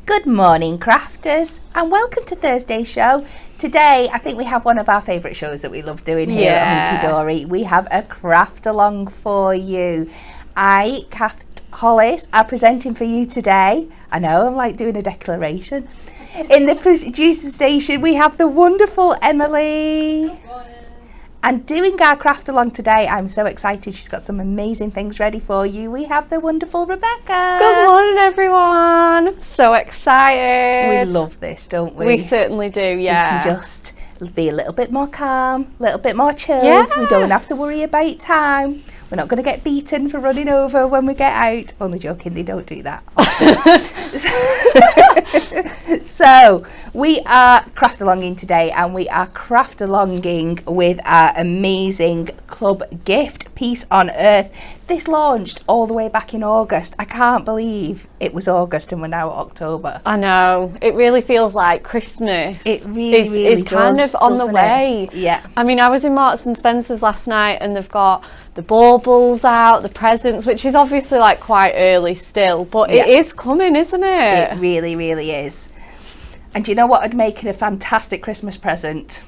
Good morning, crafters, and welcome to Thursday's show. Today, I think we have one of our favourite shows that we love doing here at Hunky Dory. We have a craft along for you. I, Kath Hollis, are presenting for you today. I know, I'm like doing a declaration. In the producer station, we have the wonderful Emily. And doing our craft along today, I'm so excited. She's got some amazing things ready for you. We have the wonderful Rebecca. Good morning, everyone. So excited. We love this, don't we? We certainly do, yeah. We can just be a little bit more calm, a little bit more chilled. Yes. We don't have to worry about time. We're not going to get beaten for running over when we get out. Only joking, they don't do that. So we are craft alonging today, and we are craft alonging with our amazing club gift, Peace on Earth. This launched all the way back in August. I can't believe it was August and we're now at October. I know. It really feels like Christmas. It really is kind does, of on the way. Yeah. I mean, I was in Marks and Spencer's last night and they've got the baubles out, the presents, which is obviously like quite early still, but it is coming, isn't it? It really, really is. And do you know what would make it a fantastic Christmas present?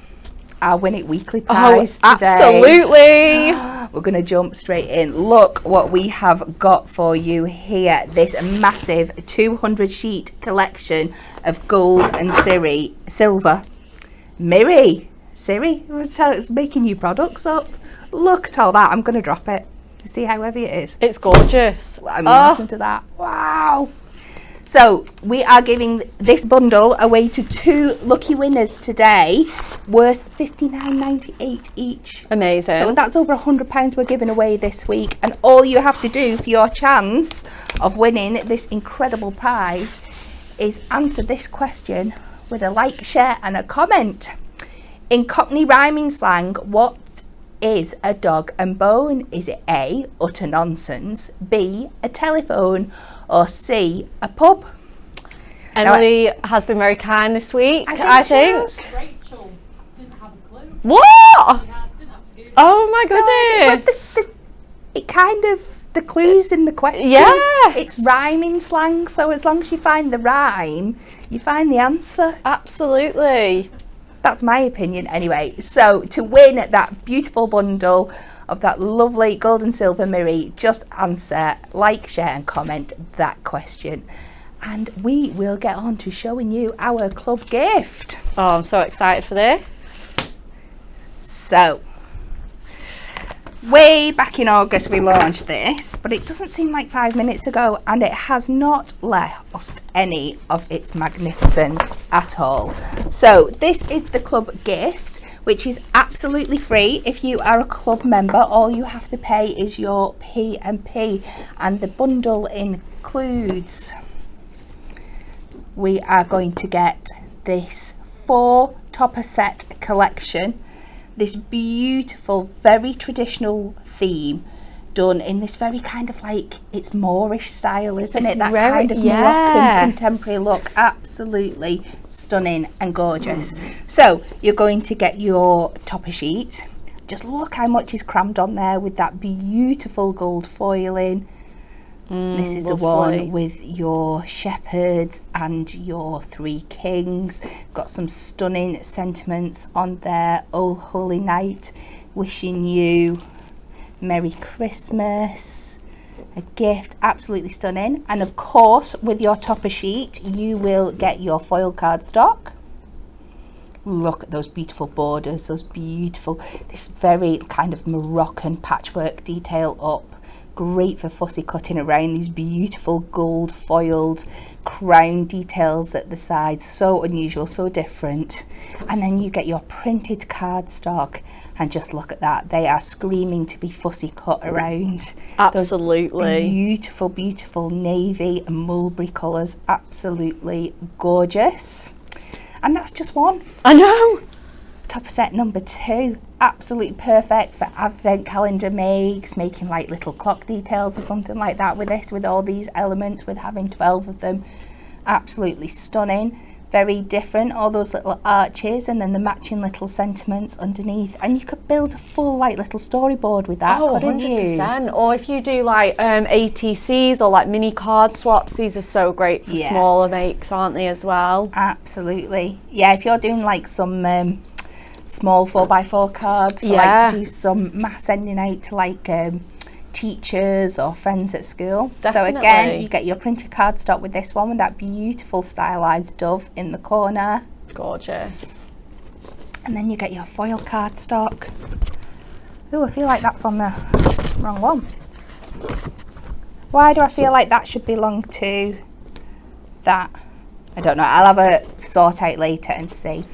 Our Win It Weekly prize today. Absolutely. We're going to jump straight in. Look what we have got for you here. This massive 200 sheet collection of gold and silver. Siri, it's making new products up. Look at all that. I'm going to drop it. See how heavy it is. It's gorgeous. I mean, listen to that. Wow. So we are giving this bundle away to 2 lucky winners today, worth £59.98 each. Amazing. So that's over £100 we're giving away this week. And all you have to do for your chance of winning this incredible prize is answer this question with a like, share and a comment. In Cockney rhyming slang, what is a dog and bone? Is it A, utter nonsense, B, a telephone, or C, a pub? Emily has been very kind this week, I think. Rachel didn't have a clue. What? Didn't have a clue. Oh my goodness. It kind of, the clue's in the question. Yeah. It's rhyming slang, so as long as you find the rhyme, you find the answer. Absolutely. That's my opinion anyway. So to win that beautiful bundle of that lovely gold and silver mirror, just answer, like, share and comment that question. And we will get on to showing you our club gift. Oh, I'm so excited for this. So, way back in August we launched this, but it doesn't seem like 5 minutes ago, and it has not lost any of its magnificence at all. So this is the club gift, which is absolutely free. If you are a club member, all you have to pay is your P&P, and the bundle includes, we are going to get this 4 topper set collection, this beautiful, very traditional theme done in this very kind of like, it's Moorish style, isn't it? That very, kind of Moroccan contemporary look. Absolutely stunning and gorgeous. So you're going to get your topper sheet. Just look how much is crammed on there with that beautiful gold foiling. This is the one with your shepherds and your 3 kings. Got some stunning sentiments on there. Oh holy night, wishing you Merry Christmas, a gift, absolutely stunning. And of course, with your topper sheet, you will get your foil cardstock. Look at those beautiful borders, this very kind of Moroccan patchwork detail up. Great for fussy cutting around these beautiful gold foiled crown details at the sides. So unusual, so different. And then you get your printed cardstock, and just look at that. They are screaming to be fussy cut around. Absolutely. Those beautiful, beautiful navy and mulberry colours. Absolutely gorgeous. And that's just one. I know. Topper set number 2, absolutely perfect for advent calendar making like little clock details or something like that with this, with all these elements, with having 12 of them. Absolutely stunning. Very different, all those little arches and then the matching little sentiments underneath, and you could build a full like little storyboard with that, couldn't 100%. you? Or if you do like ATCs or like mini card swaps, these are so great for smaller makes, aren't they, as well? Absolutely. Yeah, if you're doing like some small 4x4 cards for like to do some maths ending out to like teachers or friends at school. Definitely. So again, you get your printed cardstock with this one with that beautiful stylized dove in the corner. Gorgeous. And then you get your foil cardstock. Oh, I feel like that's on the wrong one. Why do I feel like that should belong to that? I don't know. I'll have a sort out later and see.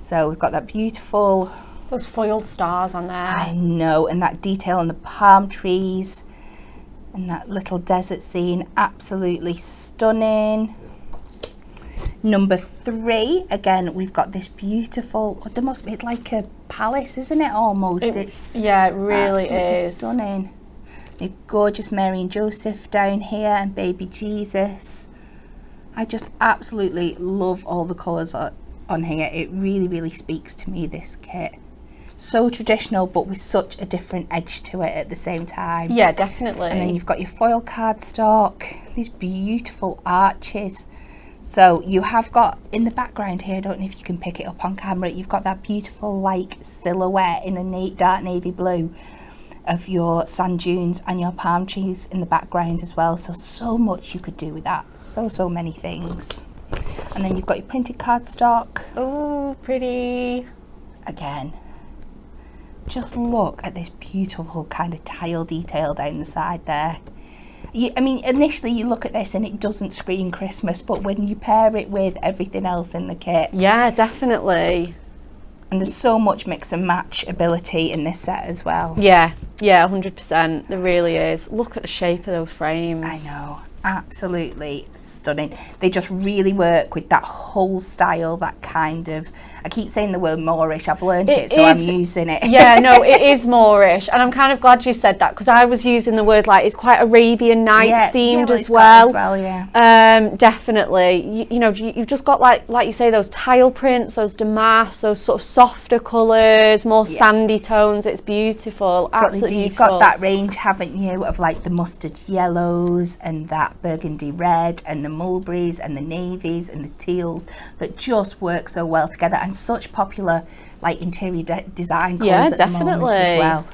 So we've got that beautiful, those foiled stars on there. I know, and that detail on the palm trees and that little desert scene, absolutely stunning. Number 3, again, we've got this beautiful, there must be like a palace, isn't it, almost? It's yeah, it really is. Stunning. A gorgeous Mary and Joseph down here and baby Jesus. I just absolutely love all the colours on here. It really, really speaks to me, this kit. So traditional, but with such a different edge to it at the same time. Yeah, definitely. And then you've got your foil cardstock, these beautiful arches. So you have got in the background here, I don't know if you can pick it up on camera, you've got that beautiful like silhouette in a dark navy blue of your sand dunes and your palm trees in the background as well. So much you could do with that. So many things. And then you've got your printed cardstock. Oh, pretty. Again, just look at this beautiful kind of tile detail down the side there. I mean, initially you look at this and it doesn't scream Christmas, but when you pair it with everything else in the kit. Yeah, definitely. And there's so much mix and match ability in this set as well. Yeah, 100%. There really is. Look at the shape of those frames. I know. Absolutely stunning. They just really work with that whole style, that kind of, I keep saying the word Moorish, I've learned it, so I'm using it. Yeah, no, it is Moorish, and I'm kind of glad you said that, because I was using the word like it's quite Arabian Nights themed as well. Definitely. You know, you've just got like you say, those tile prints, those damask, those sort of softer colours, more sandy tones. It's beautiful, absolutely You've beautiful. got that range, haven't you, of like the mustard yellows and that burgundy red and the mulberries and the navies and the teals that just work so well together, and such popular like interior design colours at the moment as well.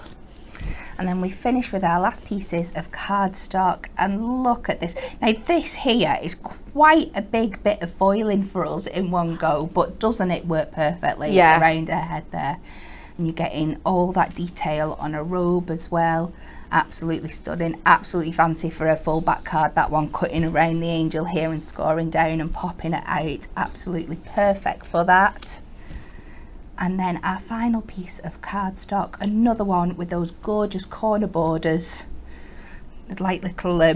And then we finish with our last pieces of cardstock, and look at this. Now this here is quite a big bit of foiling for us in one go, but doesn't it work perfectly around her head there? And you're getting all that detail on a robe as well. Absolutely stunning, absolutely fancy for a full back card, that one, cutting around the angel here and scoring down and popping it out. Absolutely perfect for that. And then our final piece of cardstock, another one with those gorgeous corner borders, like little are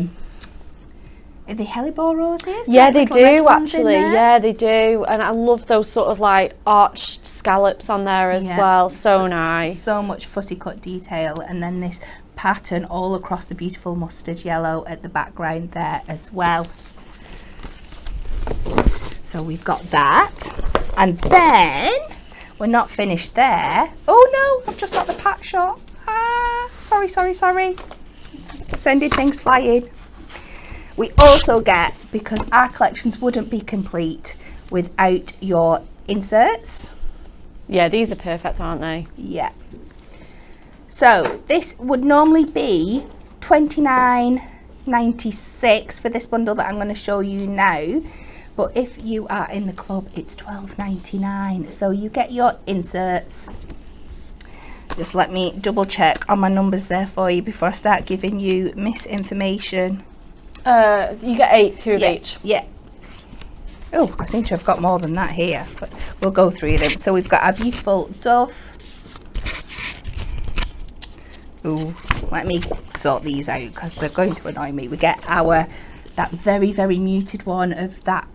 they hellebore roses? Yeah, like they do actually. Yeah, they do. And I love those sort of like arched scallops on there as well. So nice. So much fussy cut detail, and then this pattern all across the beautiful mustard yellow at the background there as well. So we've got that, and then we're not finished there. Oh no, I've just got the pat shot. Sorry. Sending things flying. We also get, because our collections wouldn't be complete without your inserts. Yeah, these are perfect, aren't they? Yeah. So this would normally be $29.96 for this bundle that I'm going to show you now, but if you are in the club, it's $12.99. So you get your inserts. Just let me double check on my numbers there for you before I start giving you misinformation. You get 8, 2 of each. Yeah. Oh, I seem to have got more than that here, but we'll go through them. So we've got our beautiful dove. Ooh, let me sort these out because they're going to annoy me. We get that very, very muted one of that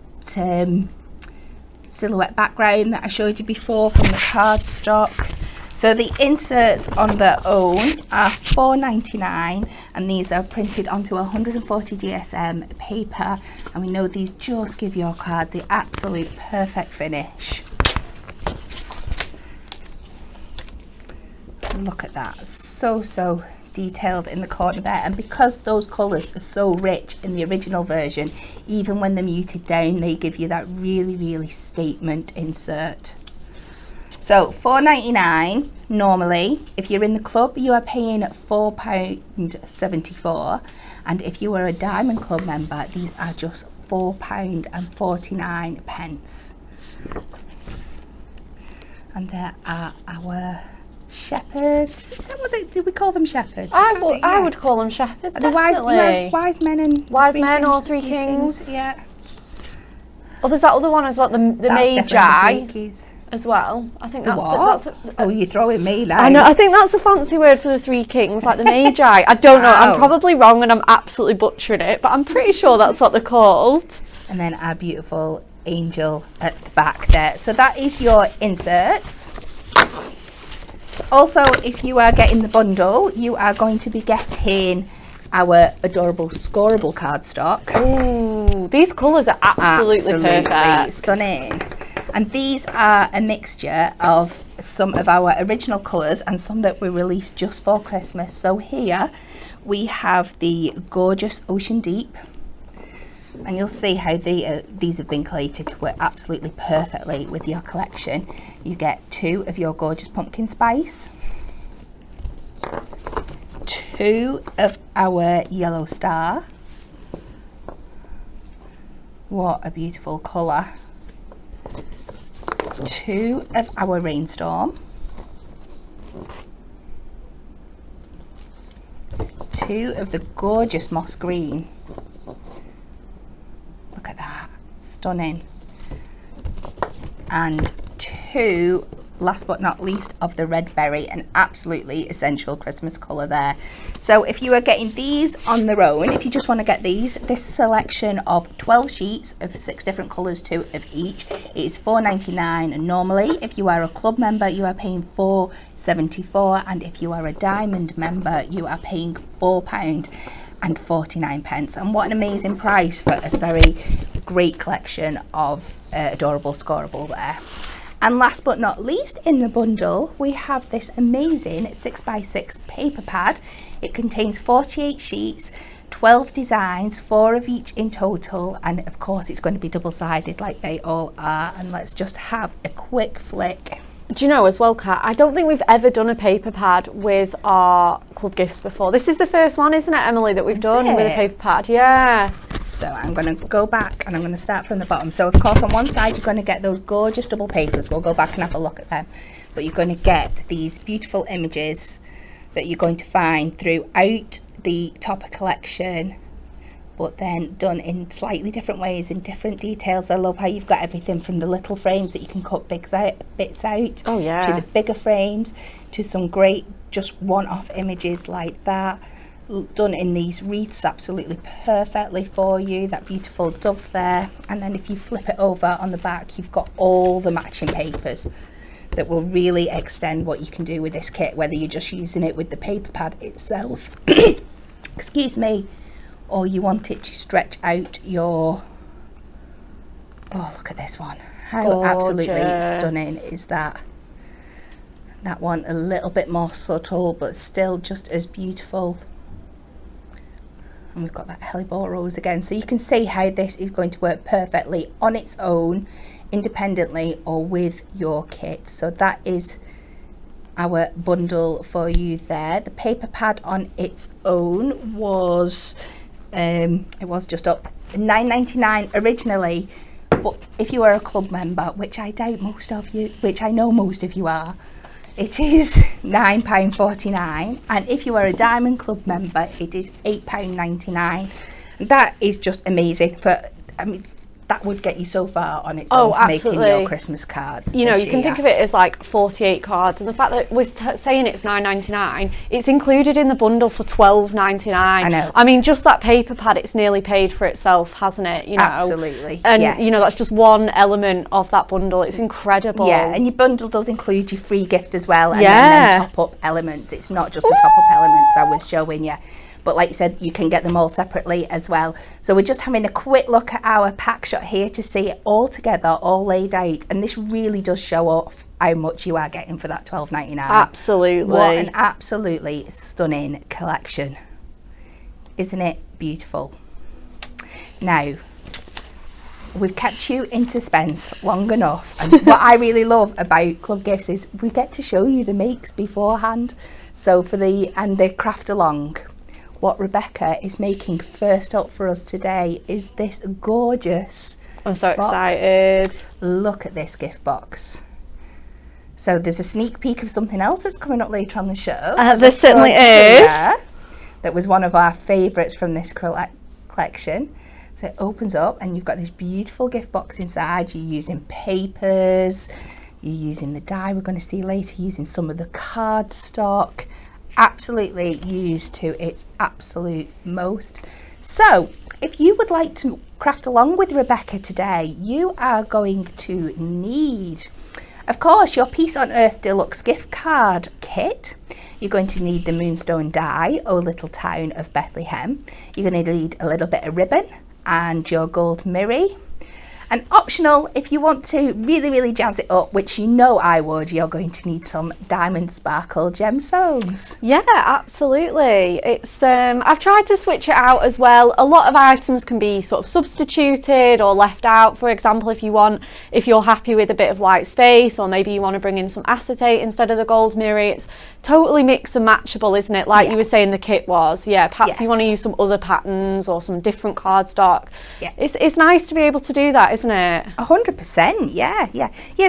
silhouette background that I showed you before from the cardstock. So the inserts on their own are £4.99, and these are printed onto 140 GSM paper, and we know these just give your cards the absolute perfect finish. Look at that, so detailed in the corner there, and because those colours are so rich in the original version, even when they're muted down, they give you that really statement insert. So £4.99 normally. If you're in the club, you are paying £4.74, and if you are a Diamond Club member, these are just £4.49. And there are our shepherds. Is that what do we call them, shepherds? I would call them shepherds. The wise men and wise men or three kings. Yeah. Oh, there's that other one as well, the Magi as well. I think that's oh, you're throwing me now. I know. I think that's a fancy word for the three kings, like the Magi. I don't know. I'm probably wrong and I'm absolutely butchering it, but I'm pretty sure that's what they're called. And then our beautiful angel at the back there. So that is your inserts. Also, if you are getting the bundle, you are going to be getting our adorable scoreable cardstock. Ooh, these colours are absolutely perfect. Stunning. And these are a mixture of some of our original colours and some that were released just for Christmas. So here we have the gorgeous Ocean Deep, and you'll see how these have been collated to work absolutely perfectly with your collection. You get 2 of your gorgeous Pumpkin Spice, 2 of our Yellow Star. What a beautiful colour. 2 of our Rainstorm, 2 of the gorgeous Moss Green. Look at that, stunning. And 2, last but not least, of the Red Berry, an absolutely essential Christmas colour there. So if you are getting these on their own, if you just want to get these, this selection of 12 sheets of 6 different colours, 2 of each, it is £4.99 normally. If you are a club member, you are paying £4.74, and if you are a Diamond member, you are paying £4.49. And what an amazing price for a very great collection of adorable scoreable there. And last but not least, in the bundle, we have this amazing 6x6 paper pad. It contains 48 sheets, 12 designs, 4 of each in total, and of course it's going to be double-sided like they all are. And let's just have a quick flick. Do you know as well, Kat, I don't think we've ever done a paper pad with our club gifts before. This is the first one, isn't it, Emily, that we've done with a paper pad? Yeah. So I'm going to go back and I'm going to start from the bottom. So of course on one side you're going to get those gorgeous double papers. We'll go back and have a look at them. But you're going to get these beautiful images that you're going to find throughout the Topper collection, but then done in slightly different ways, in different details. I love how you've got everything from the little frames that you can cut bits out, oh yeah, to the bigger frames, to some great just one-off images like that, done in these wreaths absolutely perfectly for you. That beautiful dove there, and then if you flip it over on the back, you've got all the matching papers that will really extend what you can do with this kit, whether you're just using it with the paper pad itself excuse me, or you want it to stretch out your... Oh, look at this one. How absolutely stunning is that? That one a little bit more subtle, but still just as beautiful. And we've got that hellebore rose again. So you can see how this is going to work perfectly on its own, independently, or with your kit. So that is our bundle for you there. The paper pad on its own was... it was just up £9.99 originally, but if you are a club member, which I doubt most of you, which I know most of you are, it is £9.49, and if you are a Diamond Club member, it is £8.99. That is just amazing. For, I mean, that would get you so far on its Oh, own, making absolutely. your Christmas cards. You know, this you can year. think of it as like 48 cards, and the fact that we're saying it's £9.99, it's included in the bundle for £12.99. I know. I mean, just that paper pad, it's nearly paid for itself, hasn't it? You know, Absolutely. And yes. you know, that's just one element of that bundle. It's incredible. Yeah, and your bundle does include your free gift as well, and Yeah. then top up elements. It's not just the top up elements I was showing you. But like you said, you can get them all separately as well. So we're just having a quick look at our pack shot here to see it all together, all laid out. And this really does show off how much you are getting for that $12.99. Absolutely. What an absolutely stunning collection. Isn't it beautiful? Now, we've kept you in suspense long enough. And what I really love about Club Gifts is we get to show you the makes beforehand. So for the craft along, what Rebecca is making first up for us today is this gorgeous I'm so box. excited. Look at this gift box. So there's a sneak peek of something else that's coming up later on the show. There certainly is. That was one of our favourites from this collection. So it opens up and you've got this beautiful gift box inside. You're using papers, you're using the die we're going to see later, using some of the cardstock. Absolutely used to its absolute most. So if you would like to craft along with Rebecca today, you are going to need, of course, your Peace on Earth Deluxe gift card kit. You're going to need the Moonstone die, O Little Town of Bethlehem. You're going to need a little bit of ribbon and your gold mirror. And optional, if you want to really, really jazz it up, which you know I would, you're going to need some diamond sparkle gemstones. Yeah, absolutely. It's I've tried to switch it out as well. A lot of items can be sort of substituted or left out. For example, if you're happy with a bit of white space, or maybe you want to bring in some acetate instead of the gold mirror, it's totally mix and matchable, isn't it? Like you were saying the kit was. Yeah, perhaps you want to use some other patterns or some different cardstock. Yeah. It's nice to be able to do that, isn't it? 100%, yeah.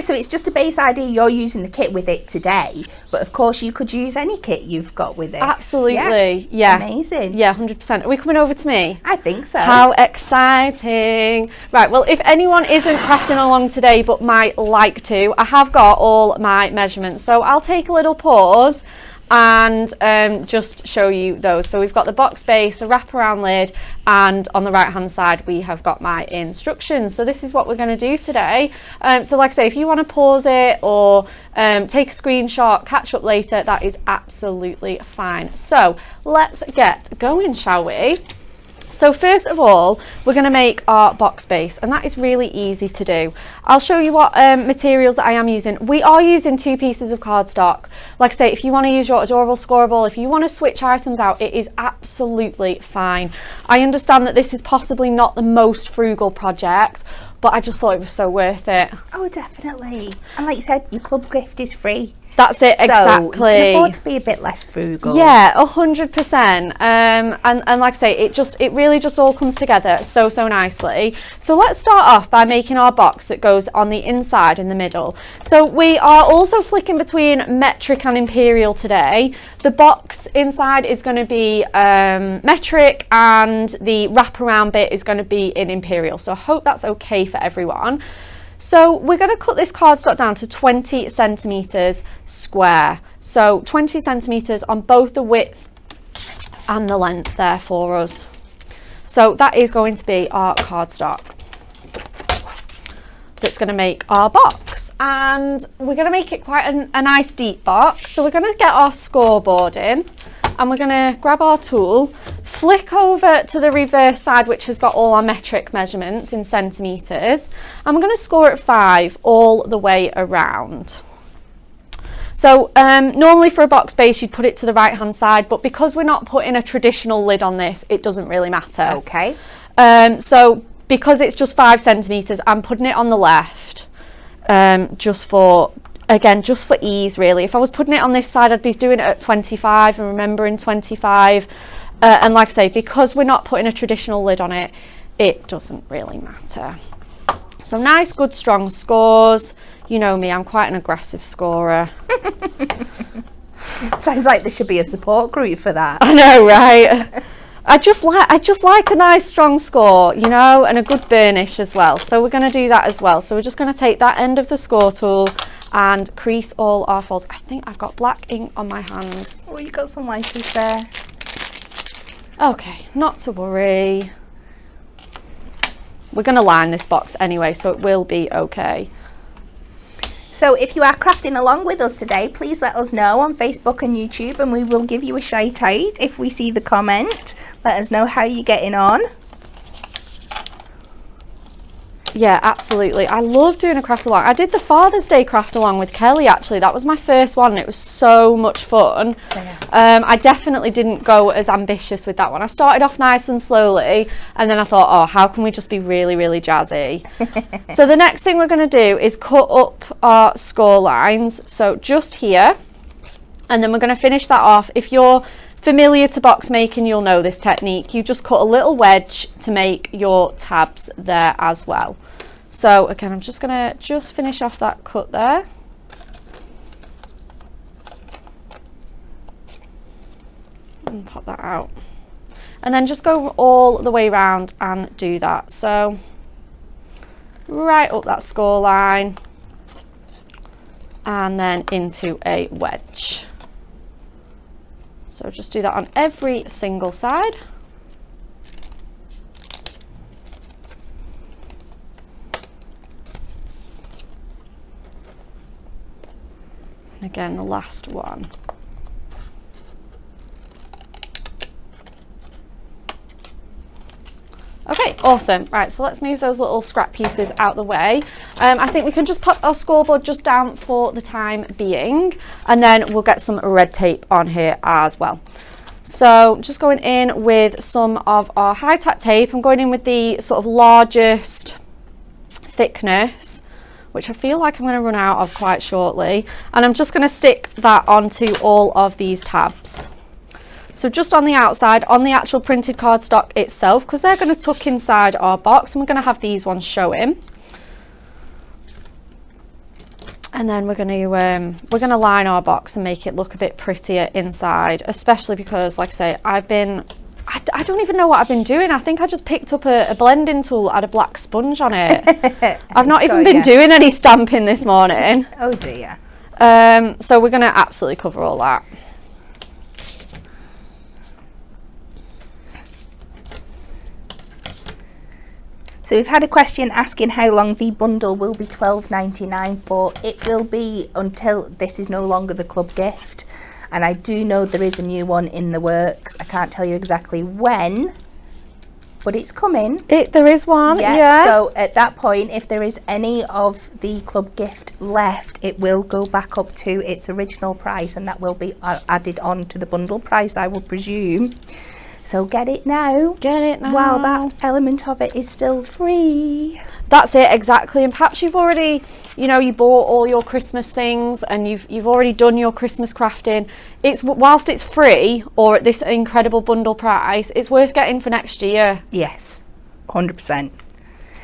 So it's just a base idea. You're using the kit with it today, but of course you could use any kit you've got with it. Absolutely, yeah. Amazing. Yeah, 100%. Are we coming over to me? I think so. How exciting. Right, well, if anyone isn't crafting along today but might like to, I have got all my measurements. So I'll take a little pause and just show you those. So we've got the box base, the wraparound lid, and on the right hand side we have got my instructions. So this is what we're going to do today. So like I say, if you want to pause it or take a screenshot, catch up later, that is absolutely fine. So let's get going, shall we? So first of all, we're going to make our box base, and that is really easy to do. I'll show you what materials that I am using. We are using 2 pieces of cardstock. Like I say, if you want to use your adorable scoreable, if you want to switch items out, it is absolutely fine. I understand that this is possibly not the most frugal project, but I just thought it was so worth it. Oh, definitely. And like you said, your club gift is free. That's it, So exactly. you can afford to be a bit less frugal. Yeah, 100%. And like I say, it really just all comes together so nicely. So let's start off by making our box that goes on the inside in the middle. So we are also flicking between metric and imperial today. The box inside is going to be metric, and the wraparound bit is going to be in imperial. So I hope that's okay for everyone. So we're going to cut this cardstock down to 20 centimetres square. So 20 centimetres on both the width and the length there for us. So that is going to be our cardstock that's going to make our box. And we're going to make it quite a nice deep box. So we're going to get our scoreboard in, and we're going to grab our tool, flick over to the reverse side, which has got all our metric measurements in centimetres, and we're going to score at 5 all the way around. So normally for a box base you'd put it to the right hand side, but because we're not putting a traditional lid on this, it doesn't really matter. Okay. So because it's just 5 centimetres, I'm putting it on the left, just for ease really. If I was putting it on this side, I'd be doing it at 25 and remembering 25. And like I say, because we're not putting a traditional lid on it, it doesn't really matter. So nice, good, strong scores. You know me, I'm quite an aggressive scorer. Sounds like there should be a support group for that. I know, right? I just like a nice strong score, you know, and a good burnish as well. So we're going to do that as well. So we're just going to take that end of the score tool and crease all our folds. I think I've got black ink on my hands. Oh, you got some whiteys there. Okay, not to worry. We're going to line this box anyway, so it will be okay. So if you are crafting along with us today, please let us know on Facebook and YouTube, and we will give you a shout out if we see the comment. Let us know how you're getting on. Yeah, absolutely. I love doing a craft along. I did the Father's Day craft along with Kelly, actually. That was my first one and it was so much fun. Yeah. I definitely didn't go as ambitious with that one. I started off nice and slowly and then I thought, oh, how can we just be really, really jazzy? So the next thing we're going to do is cut up our score lines. So just here, and then we're going to finish that off. If you're familiar to box making, you'll know this technique. You just cut a little wedge to make your tabs there as well. So again, I'm just going to finish off that cut there. And pop that out. And then just go all the way around and do that. So right up that score line and then into a wedge. So just do that on every single side. And again, the last one. Okay, awesome. Right, so let's move those little scrap pieces out the way. I think we can just pop our scoreboard just down for the time being, and then we'll get some red tape on here as well. So just going in with some of our high tack tape. I'm going in with the sort of largest thickness, which I feel like I'm going to run out of quite shortly. And I'm just going to stick that onto all of these tabs. So just on the outside, on the actual printed cardstock itself, because they're going to tuck inside our box, and we're going to have these ones showing. And then we're going to line our box and make it look a bit prettier inside, especially because, like I say, I don't even know what I've been doing. I think I just picked up a blending tool, had a black sponge on it. I've not even been doing any stamping this morning. Oh dear. So we're going to absolutely cover all that. So we've had a question asking how long the bundle will be $12.99 for. It will be until this is no longer the club gift. And I do know there is a new one in the works. I can't tell you exactly when, but it's coming. There is one, yeah. So at that point, if there is any of the club gift left, it will go back up to its original price, and that will be added on to the bundle price, I would presume. So get it now. Get it now. While that element of it is still free. That's it, exactly. And perhaps you've already, you bought all your Christmas things and you've already done your Christmas crafting. Whilst it's free or at this incredible bundle price, it's worth getting for next year. Yes, 100%.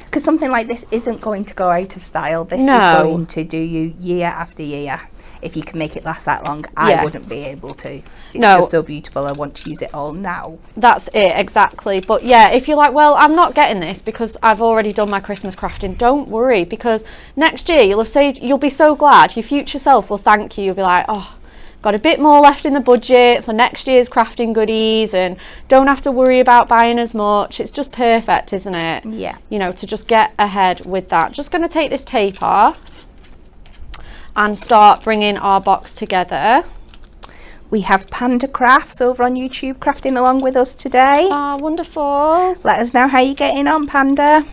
Because something like this isn't going to go out of style. This is going to do you year after year. If you can make it last that long, I wouldn't be able to. It's just so beautiful. I want to use it all now. That's it, exactly. But yeah, if you're like, well, I'm not getting this because I've already done my Christmas crafting, don't worry, because next year you'll have saved, you'll be so glad. Your future self will thank you. You'll be like, oh, got a bit more left in the budget for next year's crafting goodies and don't have to worry about buying as much. It's just perfect, isn't it? Yeah. To just get ahead with that. Just going to take this tape off and start bringing our box together. We have Panda Crafts over on YouTube crafting along with us today. Oh, wonderful. Let us know how you're getting on, Panda.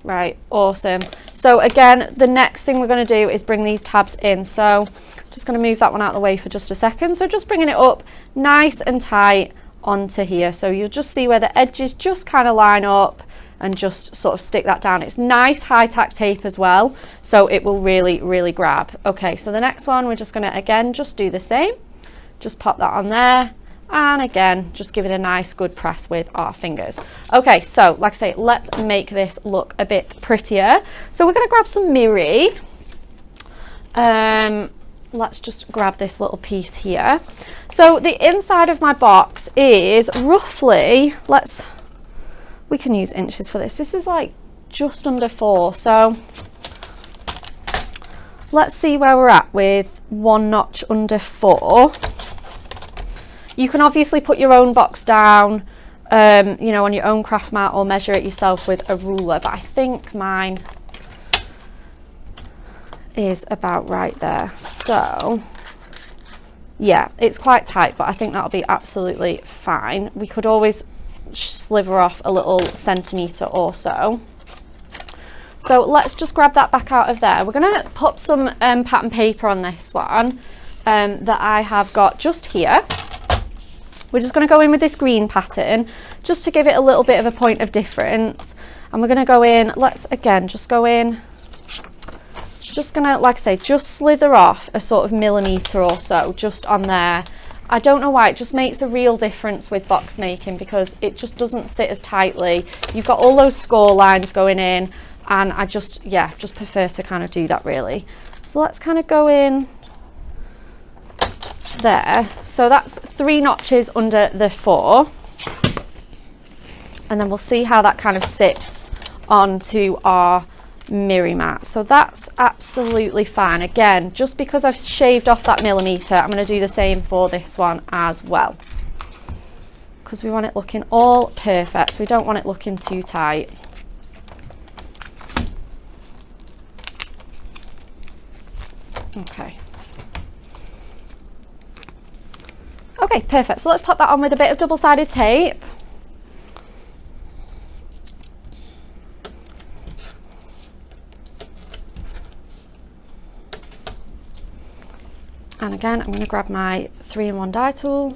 Right, awesome. So again, the next thing we're going to do is bring these tabs in. So just going to move that one out of the way for just a second. So just bringing it up nice and tight onto here. So you'll just see where the edges just kind of line up and just sort of stick that down. It's nice high tack tape as well, so it will really, really grab. Okay, so the next one, we're just gonna, again, just do the same. Just pop that on there, and again, just give it a nice good press with our fingers. Okay, so like I say, let's make this look a bit prettier. So we're gonna grab some Miri. let's just grab this little piece here. So the inside of my box is roughly, we can use inches for this. This is like just under 4. So let's see where we're at with 1 notch under 4. You can obviously put your own box down, you know, on your own craft mat or measure it yourself with a ruler, but I think mine is about right there. So yeah, it's quite tight, but I think that'll be absolutely fine. We could always sliver off a little centimetre or so. So let's just grab that back out of there. We're going to put some pattern paper on this one that I have got just here. We're just going to go in with this green pattern just to give it a little bit of a point of difference. And we're going to go in, let's again just go in, just going to, like I say, just slither off a sort of millimetre or so just on there. I don't know why, it just makes a real difference with box making because it just doesn't sit as tightly. You've got all those score lines going in, and I just prefer to kind of do that really. So let's kind of go in there. So that's 3 notches under the 4, and then we'll see how that kind of sits onto our mirror mat. So that's absolutely fine. Again, just because I've shaved off that millimetre, I'm going to do the same for this one as well, because we want it looking all perfect. We don't want it looking too tight. Okay, perfect. So let's pop that on with a bit of double-sided tape. And again, I'm going to grab my 3-in-1 die tool.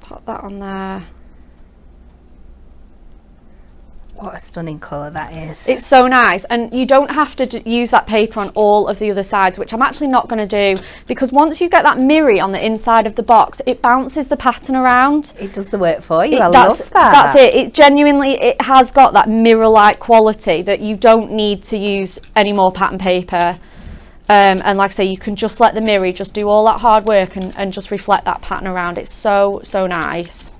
Pop that on there. What a stunning colour that is. It's so nice, and you don't have to use that paper on all of the other sides, which I'm actually not going to do, because once you get that mirror on the inside of the box, it bounces the pattern around. It does the work for you. I love that. That's it. It genuinely, it has got that mirror-like quality that you don't need to use any more pattern paper. And like I say, you can just let the mirror just do all that hard work and just reflect that pattern around. It's so nice.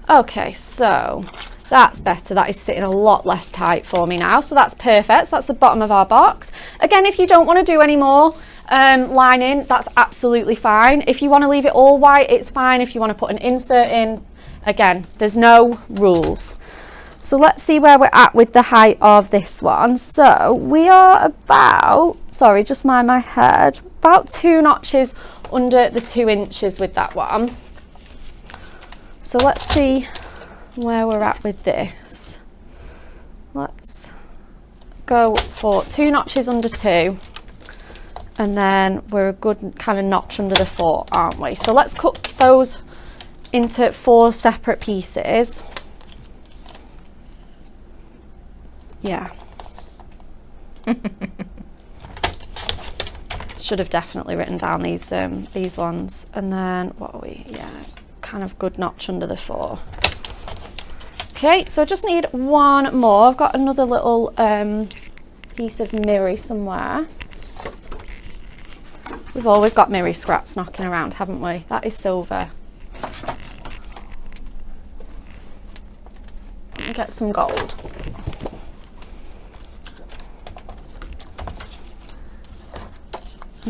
Okay, so that's better. That is sitting a lot less tight for me now, so that's perfect. So that's the bottom of our box. Again, if you don't want to do any more lining, that's absolutely fine. If you want to leave it all white, it's fine. If you want to put an insert in, again, there's no rules. So let's see where we're at with the height of this one. So we are about, sorry, just mind my head, about 2 notches under the 2 inches with that one. So let's see where we're at with this. Let's go for 2 notches under 2, and then we're a good kind of notch under the 4, aren't we? So let's cut those into 4 separate pieces. Yeah. Should have definitely written down these ones. And then what are we? Yeah, kind of good notch under the 4. Okay, so I just need one more. I've got another little piece of mirror somewhere. We've always got mirror scraps knocking around, haven't we? That is silver. Let me get some gold.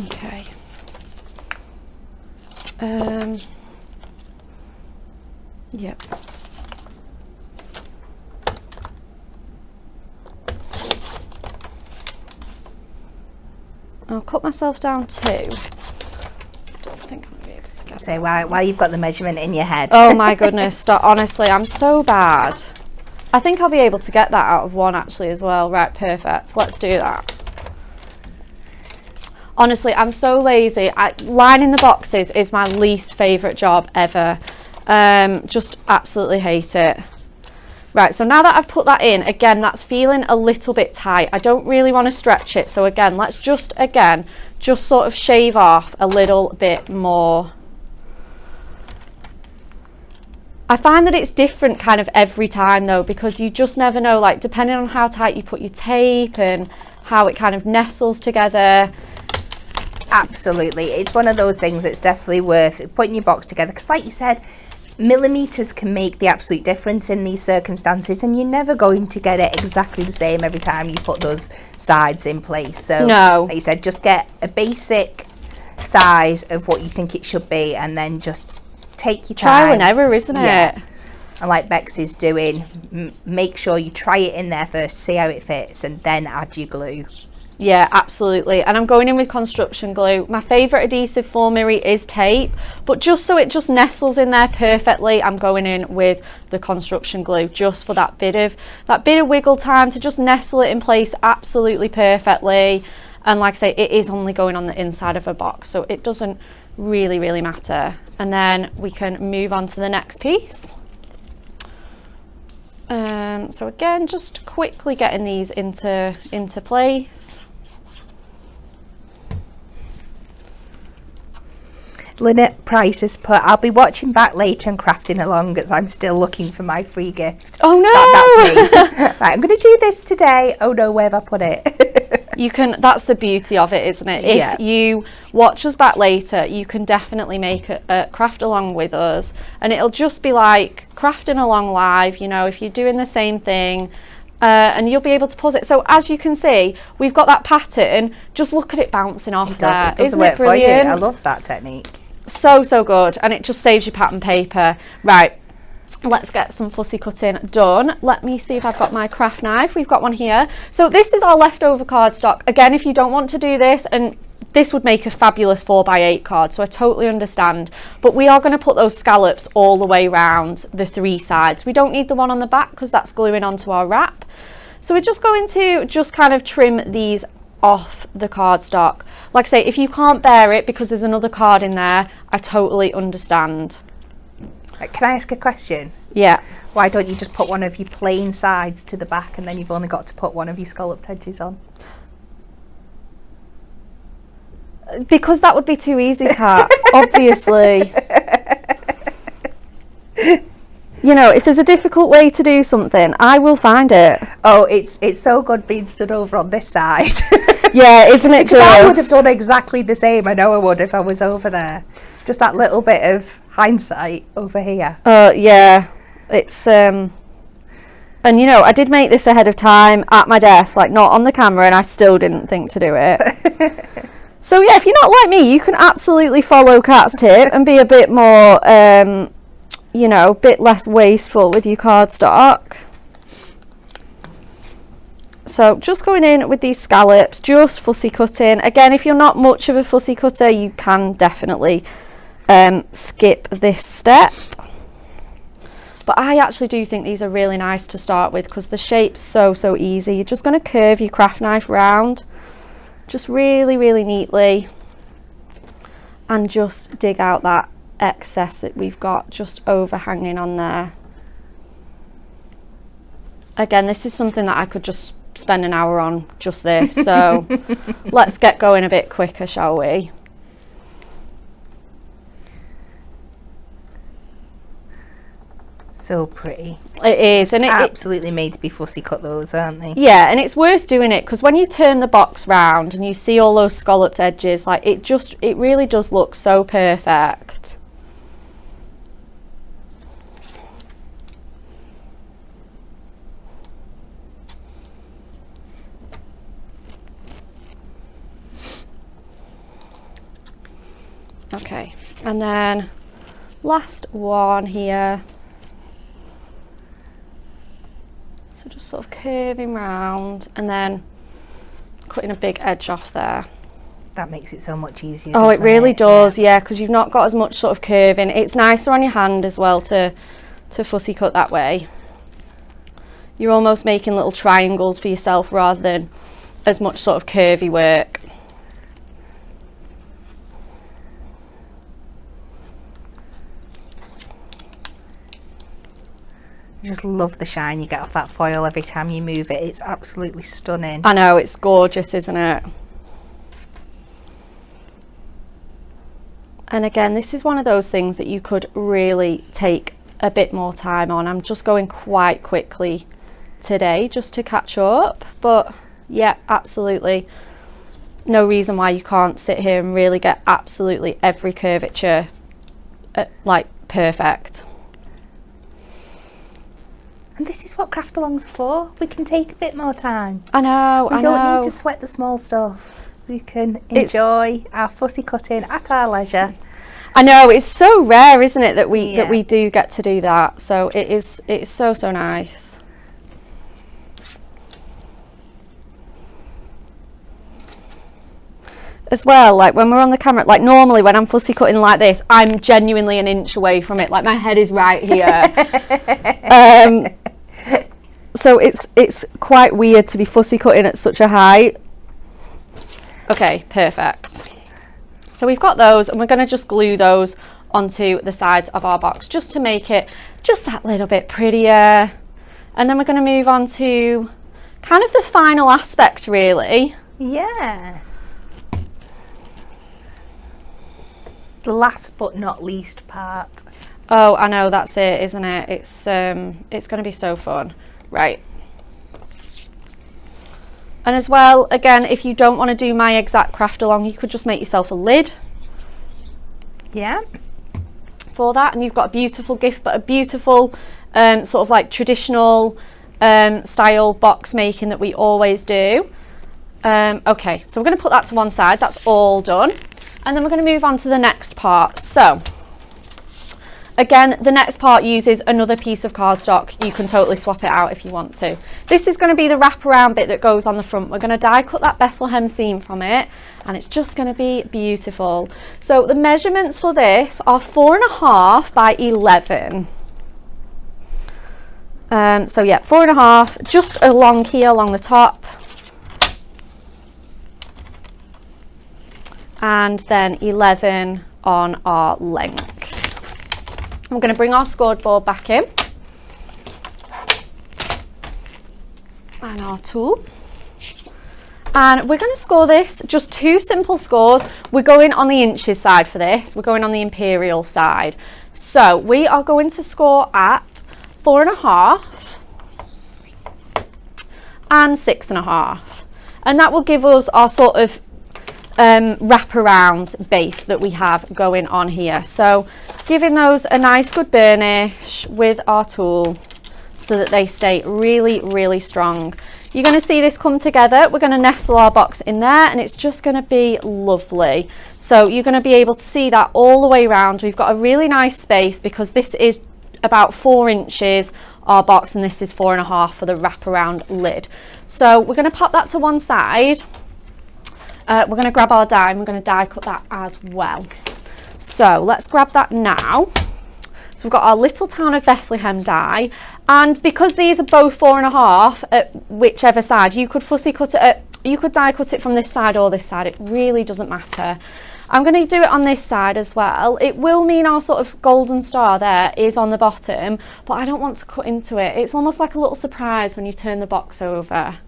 Okay. Yep. I'll cut myself down 2. I don't think I'm going to be able to get Say, while you've got the measurement in your head. Oh my goodness, stop. Honestly, I'm so bad. I think I'll be able to get that out of 1 actually as well. Right, perfect. Let's do that. Honestly, I'm so lazy. Lining the boxes is my least favourite job ever. Just absolutely hate it. Right, so now that I've put that in, again, that's feeling a little bit tight. I don't really want to stretch it. So again, let's just sort of shave off a little bit more. I find that it's different kind of every time though, because you just never know, like depending on how tight you put your tape and how it kind of nestles together. Absolutely, it's one of those things that's definitely worth putting your box together, because like you said, millimeters can make the absolute difference in these circumstances, and you're never going to get it exactly the same every time you put those sides in place. So no, like you said, just get a basic size of what you think it should be, and then just take your time. Trial and error, isn't it? And like Bex is doing, make sure you try it in there first, see how it fits, and then add your glue. Yeah, absolutely. And I'm going in with construction glue. My favourite adhesive for Miri is tape, but just so it just nestles in there perfectly, I'm going in with the construction glue just for that bit of wiggle time to just nestle it in place absolutely perfectly. And like I say, it is only going on the inside of a box, so it doesn't really matter. And then we can move on to the next piece. So again, just quickly getting these into place. Lynette Price has put, I'll be watching back later and crafting along as I'm still looking for my free gift. Oh no! That's me. Right, I'm going to do this today. Oh no, where have I put it? You can, that's the beauty of it, isn't it? Yeah. If you watch us back later, you can definitely make a craft along with us, and it'll just be like crafting along live, you know, if you're doing the same thing. And you'll be able to pause it. So as you can see, we've got that pattern. Just look at it bouncing off there. It does Isn't work it brilliant? for you. I love that technique. So good, and it just saves you pattern paper. Right, let's get some fussy cutting done. Let me see if I've got my craft knife. We've got one here. So this is our leftover cardstock. Again, if you don't want to do this, and this would make a fabulous 4x8 card, so I totally understand, but we are going to put those scallops all the way around the 3 sides. We don't need the one on the back because that's gluing onto our wrap. So we're just going to just kind of trim these off the cardstock. Like I say, if you can't bear it because there's another card in there, I totally understand. Can I ask a question? Yeah. Why don't you just put one of your plain sides to the back, and then you've only got to put one of your scalloped edges on? Because that would be too easy, Kat. Obviously. You know, if there's a difficult way to do something, I will find it. Oh, it's so good being stood over on this side. Yeah, isn't it just? I would have done exactly the same. I know I would if I was over there. Just that little bit of hindsight over here. Yeah, it's and you know, I did make this ahead of time at my desk, like not on the camera, and I still didn't think to do it. So yeah, if you're not like me, you can absolutely follow Kat's tip and be a bit more, you know, a bit less wasteful with your cardstock. So just going in with these scallops, just fussy cutting. Again, if you're not much of a fussy cutter, you can definitely skip this step. But I actually do think these are really nice to start with because the shape's so easy. You're just going to curve your craft knife round, just really neatly, and just dig out that excess that we've got just overhanging on there. Again, this is something that I could just spend an hour on, just this, so let's get going a bit quicker, shall we? So pretty. It is, and absolutely made to be fussy cut, those, aren't they? Yeah, and it's worth doing it because when you turn the box round and you see all those scalloped edges, like it really does look so perfect. Okay, and then last one here. So just sort of curving round and then cutting a big edge off there. That makes it so much easier. Oh, it really does, yeah, because you've not got as much sort of curving. It's nicer on your hand as well to fussy cut that way. You're almost making little triangles for yourself rather than as much sort of curvy work. I just love the shine you get off that foil every time you move it. It's absolutely stunning. I know, it's gorgeous, isn't it? And again, this is one of those things that you could really take a bit more time on. I'm just going quite quickly today just to catch up, but yeah, absolutely no reason why you can't sit here and really get absolutely every curvature like perfect. And this is what craft alongs are for. We can take a bit more time. I know, We don't need to sweat the small stuff. We can enjoy our fussy cutting at our leisure. I know, it's so rare, isn't it, that we do get to do that. So it's so nice. As well, like when we're on the camera, like normally when I'm fussy cutting like this, I'm genuinely an inch away from it, like my head is right here. So it's quite weird to be fussy cutting at such a height. Okay, perfect. So we've got those, and we're going to just glue those onto the sides of our box just to make it just that little bit prettier. And then we're going to move on to kind of the final aspect, really. Yeah. The last but not least part. Oh, I know, that's it, isn't it? It's going to be so fun. Right. And as well, again, if you don't want to do my exact craft along, you could just make yourself a lid. Yeah. For that, and you've got a beautiful gift, but a beautiful sort of like traditional style box making that we always do. Okay, so we're going to put that to one side. That's all done. And then we're going to move on to the next part. So again, the next part uses another piece of cardstock. You can totally swap it out if you want to. This is going to be the wraparound bit that goes on the front. We're going to die cut that Bethlehem seam from it, and it's just going to be beautiful. So the measurements for this are 4.5 by 11. So yeah, 4.5, just along here along the top. And then 11 on our length. We're going to bring our scored board back in and our tool, and we're going to score this just 2 simple scores. We're going on the inches side for this. We're going on the imperial side. So we are going to score at 4.5 and 6.5, and that will give us our sort of wraparound base that we have going on here. So giving those a nice good burnish with our tool so that they stay really strong. You're going to see this come together. We're going to nestle our box in there, and it's just going to be lovely. So you're going to be able to see that all the way around. We've got a really nice space because this is about 4 inches our box, and this is 4.5 for the wraparound lid. So we're going to pop that to one side. We're going to grab our die, and we're going to die cut that as well. So let's grab that now. So we've got our little town of Bethlehem die, and because these are both 4.5 at whichever side, you could fussy cut it you could die cut it from this side or this side. It really doesn't matter. I'm going to do it on this side as well. It will mean our sort of golden star there is on the bottom, but I don't want to cut into it. It's almost like a little surprise when you turn the box over.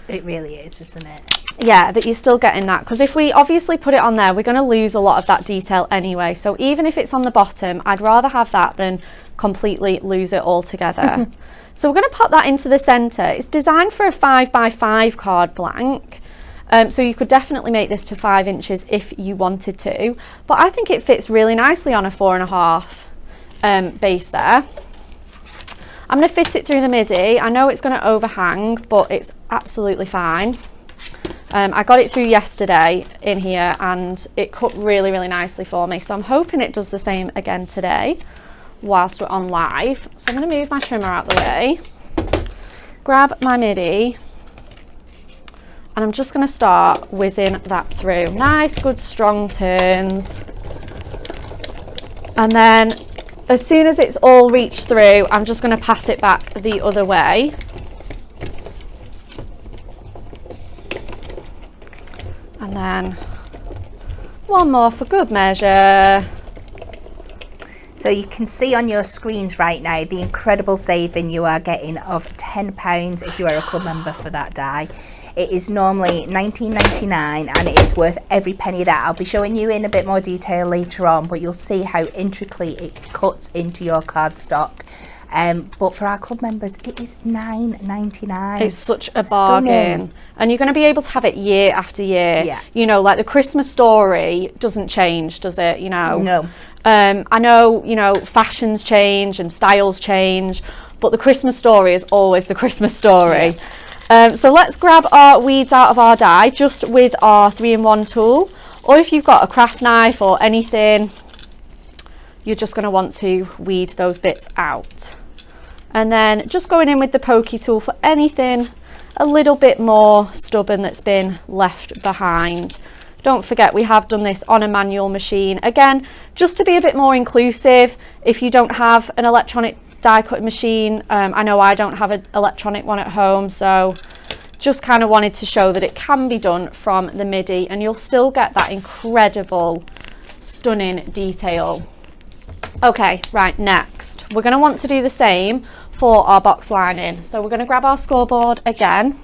It really is, isn't it? Yeah, that you're still getting that, because if we obviously put it on there, we're going to lose a lot of that detail anyway. So even if it's on the bottom, I'd rather have that than completely lose it altogether. So we're going to pop that into the centre. It's designed for a 5x5 card blank, so you could definitely make this to 5 inches if you wanted to, but I think it fits really nicely on a 4.5 base there. I'm going to fit it through the midi. I know it's going to overhang, but it's absolutely fine. I got it through yesterday in here, and it cut really nicely for me, so I'm hoping it does the same again today whilst we're on live. So I'm going to move my trimmer out the way, grab my midi, and I'm just going to start whizzing that through. Nice good strong turns, and then as soon as it's all reached through, I'm just going to pass it back the other way. And then one more for good measure. So you can see on your screens right now the incredible saving you are getting of £10 if you are a club member for that die. It is normally $19.99 and it is worth every penny of that. I'll be showing you in a bit more detail later on, but you'll see how intricately it cuts into your cardstock. But for our club members, it is $9.99. It's such a bargain. And you're going to be able to have it year after year. Yeah. You know, like the Christmas story doesn't change, does it? You know? No. I know, you know, fashions change and styles change, but the Christmas story is always the Christmas story. Yeah. So let's grab our weeds out of our die just with our 3-in-1 tool, or if you've got a craft knife or anything, you're just going to want to weed those bits out. And then just going in with the pokey tool for anything a little bit more stubborn that's been left behind. Don't forget, we have done this on a manual machine. Again, just to be a bit more inclusive, if you don't have an electronic die cutting machine, I know I don't have an electronic one at home, so just kind of wanted to show that it can be done from the MIDI and you'll still get that incredible, stunning detail. Okay, right, next we're going to want to do the same for our box lining. So we're going to grab our scoreboard again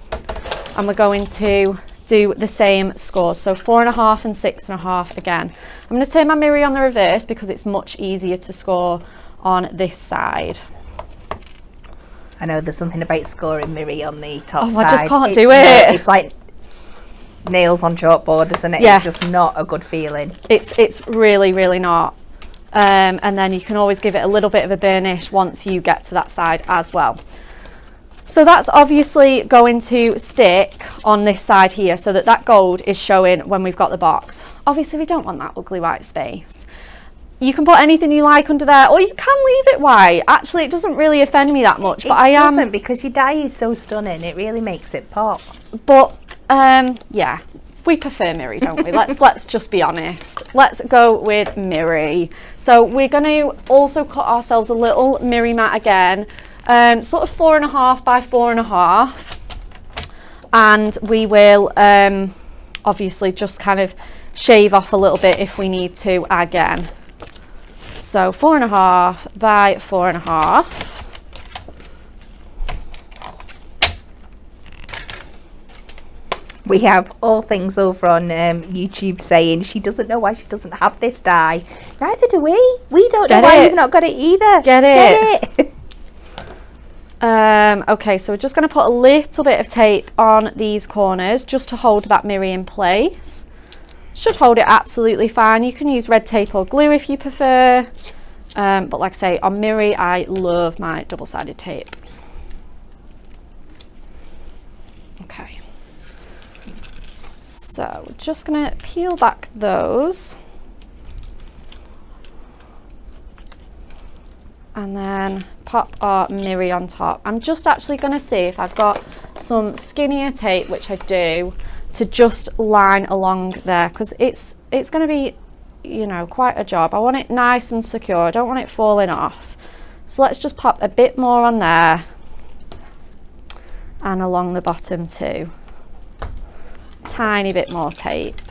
and we're going to do the same scores, so 4.5 and 6.5 again. I'm going to turn my mirror on the reverse because it's much easier to score on this side. I know there's something about scoring Miri on the top side. I just can't do it. Yeah, it's like nails on chalkboard, isn't it? Yeah. It's just not a good feeling. It's really, really not. And then you can always give it a little bit of a burnish once you get to that side as well. So that's obviously going to stick on this side here so that that gold is showing when we've got the box. Obviously we don't want that ugly white space. You can put anything you like under there, or you can leave it white. Actually, it doesn't really offend me that much. But it doesn't, because your die is so stunning. It really makes it pop. But yeah, we prefer Miri, don't we? Let's just be honest. Let's go with Miri. So we're going to also cut ourselves a little Miri mat again, sort of 4.5 by 4.5, and we will obviously just kind of shave off a little bit if we need to again. So 4.5 by 4.5. We have all things over on YouTube saying she doesn't know why she doesn't have this die. Neither do we. We don't know why we've not got it either. Get it. Okay, so we're just going to put a little bit of tape on these corners just to hold that Miri in place. Should hold it absolutely fine. You can use red tape or glue if you prefer. But like I say, on Miri, I love my double-sided tape. Okay. So we're just going to peel back those. And then pop our Miri on top. I'm just actually going to see if I've got some skinnier tape, which I do, to just line along there, because it's going to be, you know, quite a job. I want it nice and secure. I don't want it falling off. So let's just pop a bit more on there and along the bottom too. Tiny bit more tape.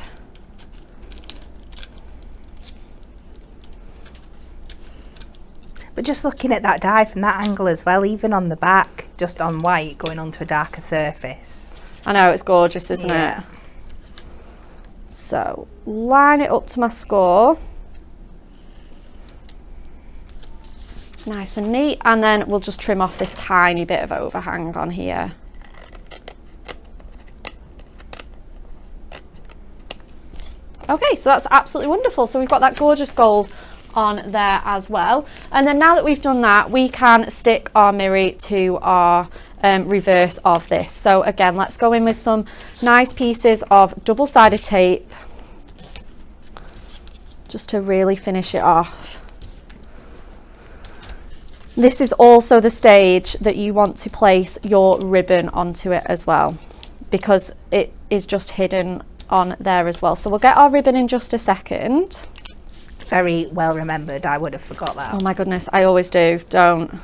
But just looking at that die from that angle as well, even on the back, just on white going onto a darker surface. I know, it's gorgeous, isn't it? So line it up to my score. Nice and neat, and then we'll just trim off this tiny bit of overhang on here. Okay, so that's absolutely wonderful. So we've got that gorgeous gold on there as well. And then now that we've done that, we can stick our Miri to our reverse of this. So again, let's go in with some nice pieces of double-sided tape just to really finish it off. This is also the stage that you want to place your ribbon onto it as well, because it is just hidden on there as well. So we'll get our ribbon in just a second. Very well remembered. I would have forgot that. Oh my goodness, I always do, don't.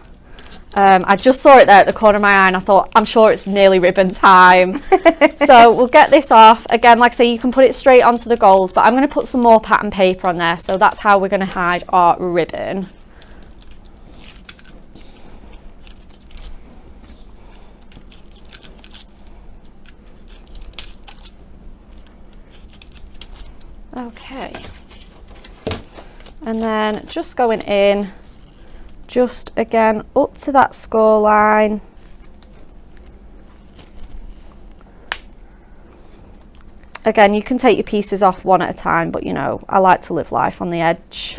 I just saw it there at the corner of my eye and I thought, I'm sure it's nearly ribbon time. So we'll get this off. Again, like I say, you can put it straight onto the gold, but I'm going to put some more pattern paper on there. So that's how we're going to hide our ribbon. Okay. And then just going in, just again up to that score line. Again, you can take your pieces off one at a time, but you know, I like to live life on the edge.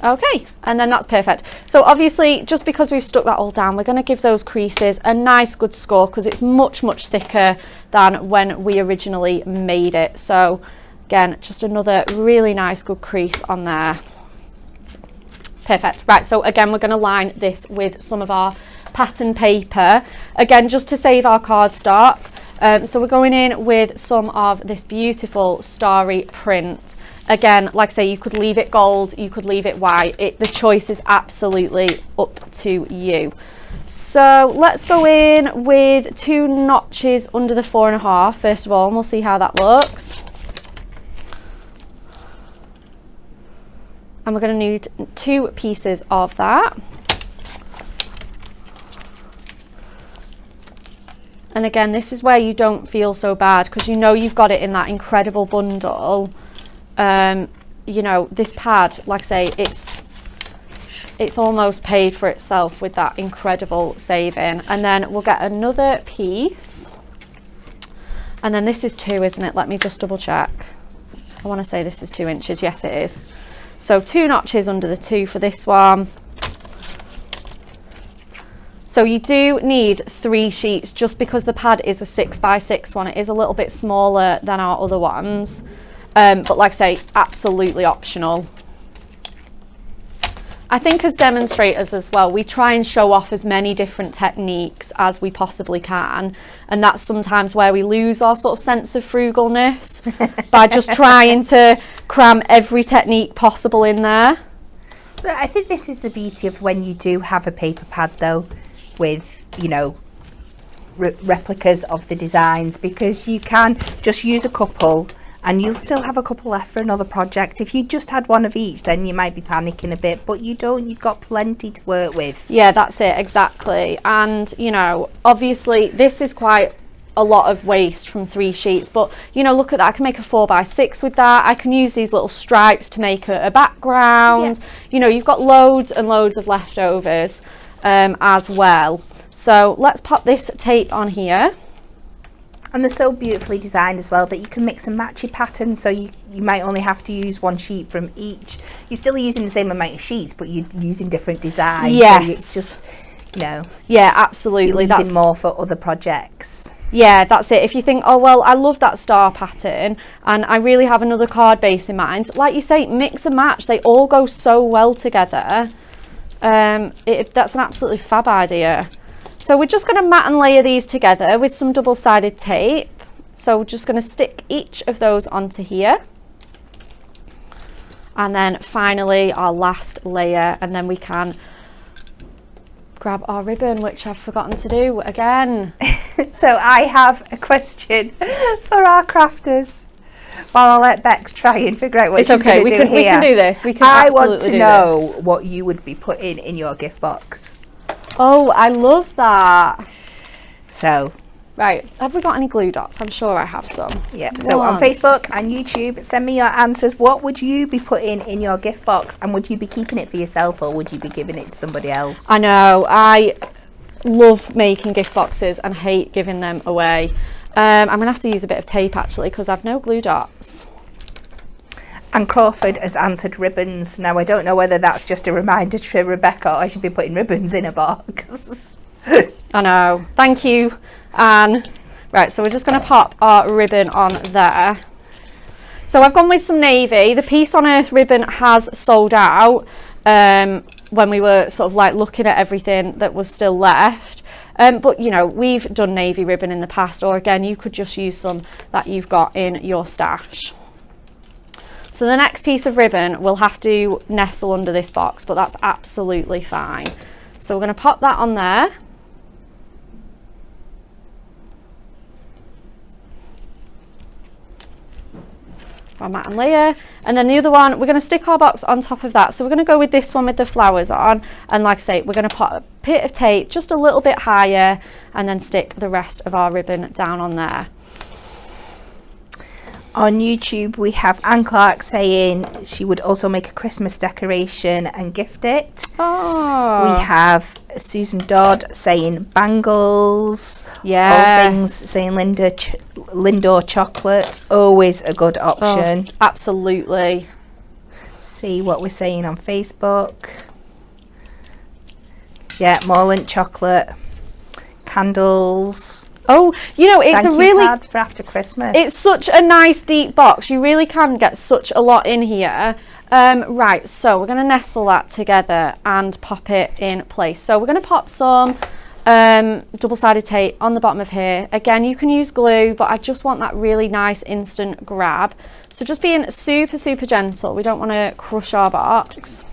Okay, and then that's perfect. So obviously, just because we've stuck that all down, we're going to give those creases a nice good score because it's much, much thicker than when we originally made it. So again, just another really nice good crease on there. Perfect. Right, so again, we're going to line this with some of our pattern paper. Again, just to save our cardstock. So we're going in with some of this beautiful starry print. Again, like I say, you could leave it gold, you could leave it white. The choice is absolutely up to you. So let's go in with 2 notches under the 4.5 first of all, and we'll see how that looks. And we're going to need 2 pieces of that. And again, this is where you don't feel so bad because you know you've got it in that incredible bundle. You know, this pad, like I say, it's almost paid for itself with that incredible saving. And then we'll get another piece. And then this is 2, isn't it? Let me just double check. I want to say this is 2 inches. Yes, it is. So 2 notches under the 2 for this one. So you do need 3 sheets just because the pad is a 6x6 one. It is a little bit smaller than our other ones. But like I say, absolutely optional. I think as demonstrators as well, we try and show off as many different techniques as we possibly can. And that's sometimes where we lose our sort of sense of frugalness by just trying to cram every technique possible in there. I think this is the beauty of when you do have a paper pad though, with, you know, replicas of the designs, because you can just use a couple and you'll still have a couple left for another project. If you just had one of each, then you might be panicking a bit, but you don't, you've got plenty to work with. Yeah, that's it, exactly. And, you know, obviously this is quite a lot of waste from 3 sheets, but, you know, look at that. I can make a 4x6 with that. I can use these little stripes to make a background. Yeah. You know, you've got loads and loads of leftovers as well. So let's pop this tape on here. And they're so beautifully designed as well that you can mix and match your patterns, so you might only have to use 1 sheet from each. You're still using the same amount of sheets, but you're using different designs. Yes. So it's just, you know. Yeah, absolutely. That's more for other projects. Yeah, that's it. If you think, oh, well, I love that star pattern and I really have another card base in mind, like you say, mix and match. They all go so well together. That's an absolutely fab idea. So we're just going to mat and layer these together with some double-sided tape. So we're just going to stick each of those onto here. And then finally our last layer, and then we can grab our ribbon, which I've forgotten to do again. So I have a question for our crafters. While I'll let Bex try and figure out what she's going to do here. We can do this. We can I want to know what you would be putting in your gift box. Oh, I love that. So, right, have we got any glue dots? I'm sure I have some. Yeah, so on Facebook and YouTube, send me your answers. What would you be putting in your gift box, and would you be keeping it for yourself or would you be giving it to somebody else? I know, I love making gift boxes and hate giving them away. I'm going to have to use a bit of tape actually because I've no glue dots. And Crawford has answered ribbons. Now, I don't know whether that's just a reminder to Rebecca or I should be putting ribbons in a box. I know. Thank you, Anne. Right, so we're just going to pop our ribbon on there. So I've gone with some navy. The Peace on Earth ribbon has sold out when we were sort of like looking at everything that was still left. But, you know, we've done navy ribbon in the past, or again, you could just use some that you've got in your stash. So the next piece of ribbon will have to nestle under this box, but that's absolutely fine. So we're going to pop that on there. Our mat and layer, and then the other one we're going to stick our box on top of that. So we're going to go with this one with the flowers on, and like I say, we're going to put a bit of tape just a little bit higher and then stick the rest of our ribbon down on there. On YouTube, we have Anne Clark saying she would also make a Christmas decoration and gift it. Oh. We have Susan Dodd saying bangles. Yeah. All things saying Lindor chocolate. Always a good option. Oh, absolutely. See what we're saying on Facebook. Yeah, Morland chocolate. Candles. Oh, you know, it's Thank a you really cards for after Christmas. it's such a nice deep box. You really can get such a lot in here. Right, so we're going to nestle that together and pop it in place. So we're going to pop some double-sided tape on the bottom of here. Again, you can use glue, but I just want that really nice instant grab. So just being super, super gentle. We don't want to crush our box.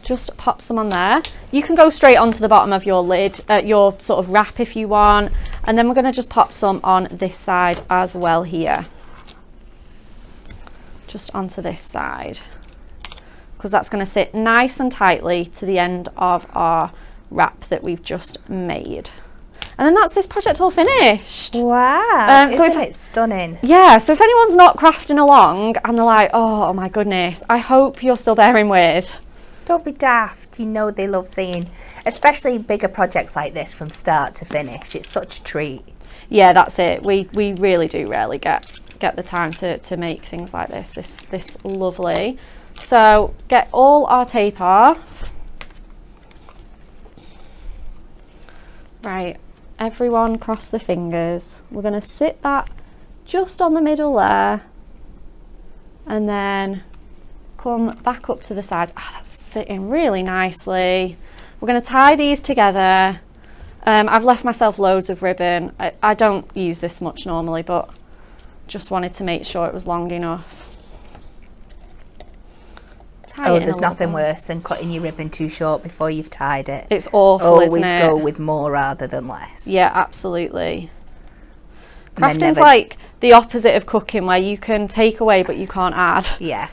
Just pop some on there. You can go straight onto the bottom of your lid, your sort of wrap if you want. And then we're going to just pop some on this side as well here. Just onto this side. Because that's going to sit nice and tightly to the end of our wrap that we've just made. And then that's this project all finished. Wow, so isn't it stunning? Yeah, so if anyone's not crafting along and they're like, oh my goodness, I hope you're still bearing with. Don't be daft. You know they love seeing, especially bigger projects like this from start to finish. It's such a treat. Yeah, that's it. We really do rarely get the time to make things like this. This lovely. So get all our tape off. Right, everyone cross the fingers. We're going to sit that just on the middle there. And then come back up to the sides. That's sitting really nicely. We're going to tie these together. I've left myself loads of ribbon. I don't use this much normally, but just wanted to make sure it was long enough. Oh, there's nothing worse than cutting your ribbon too short before you've tied it. It's awful, Always isn't it? go with more rather than less. Yeah, absolutely. And then Crafting's never- like the opposite of cooking, where you can take away but you can't add. Yeah,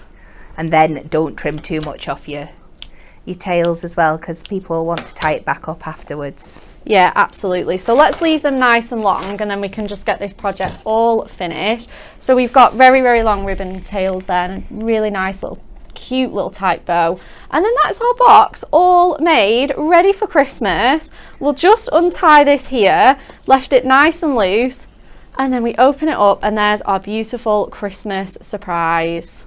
and then don't trim too much off your tails as well, because people want to tie it back up afterwards. Yeah, absolutely. So let's leave them nice and long, and then we can just get this project all finished. So we've got very, very long ribbon tails there, and a really nice little cute little tight bow. And then that's our box all made, ready for Christmas. We'll just untie this here, left it nice and loose, and then we open it up, and there's our beautiful Christmas surprise.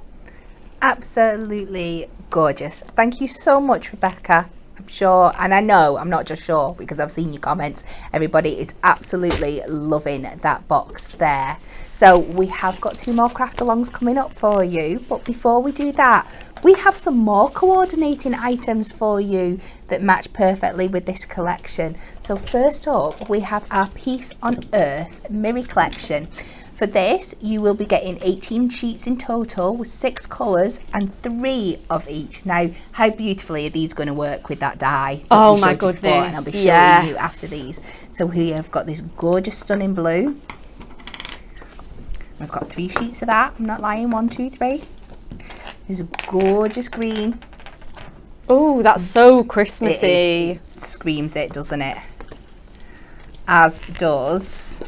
Absolutely gorgeous. Thank you so much, Rebecca. I'm sure, and I know, I'm not just sure because I've seen your comments, everybody is absolutely loving that box there. So we have got 2 more craft alongs coming up for you, but before we do that, we have some more coordinating items for you that match perfectly with this collection. So first up, we have our Peace on Earth Mirror collection. For this, you will be getting 18 sheets in total with 6 colours and 3 of each. Now, how beautifully are these going to work with that die? Oh my goodness, and I'll be showing you after these. So we have got this gorgeous, stunning blue. We've got 3 sheets of that. I'm not lying. 1, 2, 3. There's a gorgeous green. Oh, that's so Christmassy. It screams it, doesn't it? As does...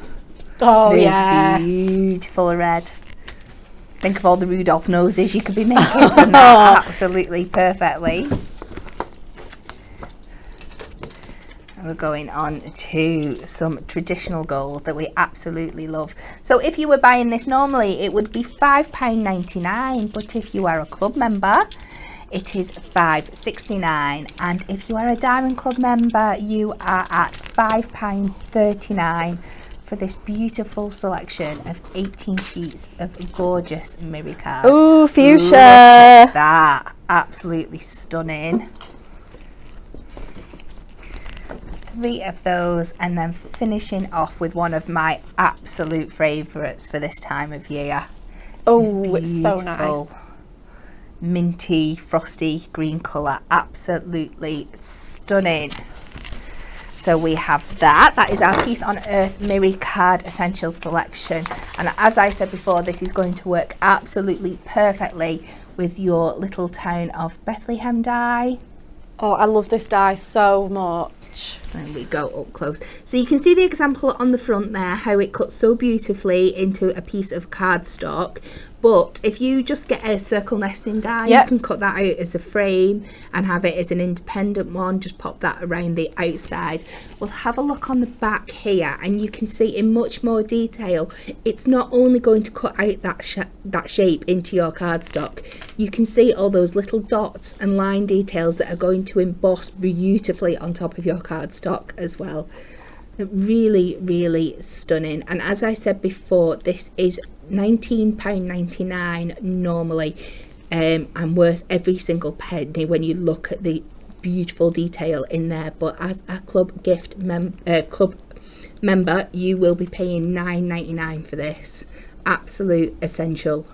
Oh, this yeah. beautiful red. Think of all the Rudolph noses you could be making from that. Absolutely perfectly. And we're going on to some traditional gold that we absolutely love. So if you were buying this normally, it would be £5.99, but if you are a club member, it is £5.69, and if you are a Diamond Club member, you are at £5.39 for this beautiful selection of 18 sheets of gorgeous mirror card. Ooh, fuchsia. Look at that, absolutely stunning. 3 of those, and then finishing off with one of my absolute favourites for this time of year. Oh, it's so nice. Minty, frosty green colour, absolutely stunning. So we have that is our Peace on Earth Mirror Card Essentials selection, and as I said before, this is going to work absolutely perfectly with your little town of Bethlehem die. Oh, I love this die so much. image. There we go, up close. So you can see the example on the front there, how it cuts so beautifully into a piece of cardstock. But if you just get a circle nesting die, you can cut that out as a frame and have it as an independent one. Just pop that around the outside. We'll have a look on the back here, and you can see in much more detail, it's not only going to cut out that shape into your cardstock. You can see all those little dots and line details that are going to emboss beautifully on top of your cardstock as well. Really, really stunning. And as I said before, this is £19.99 normally, and worth every single penny when you look at the beautiful detail in there. But as a club gift club member, you will be paying £9.99 for this. Absolute essential.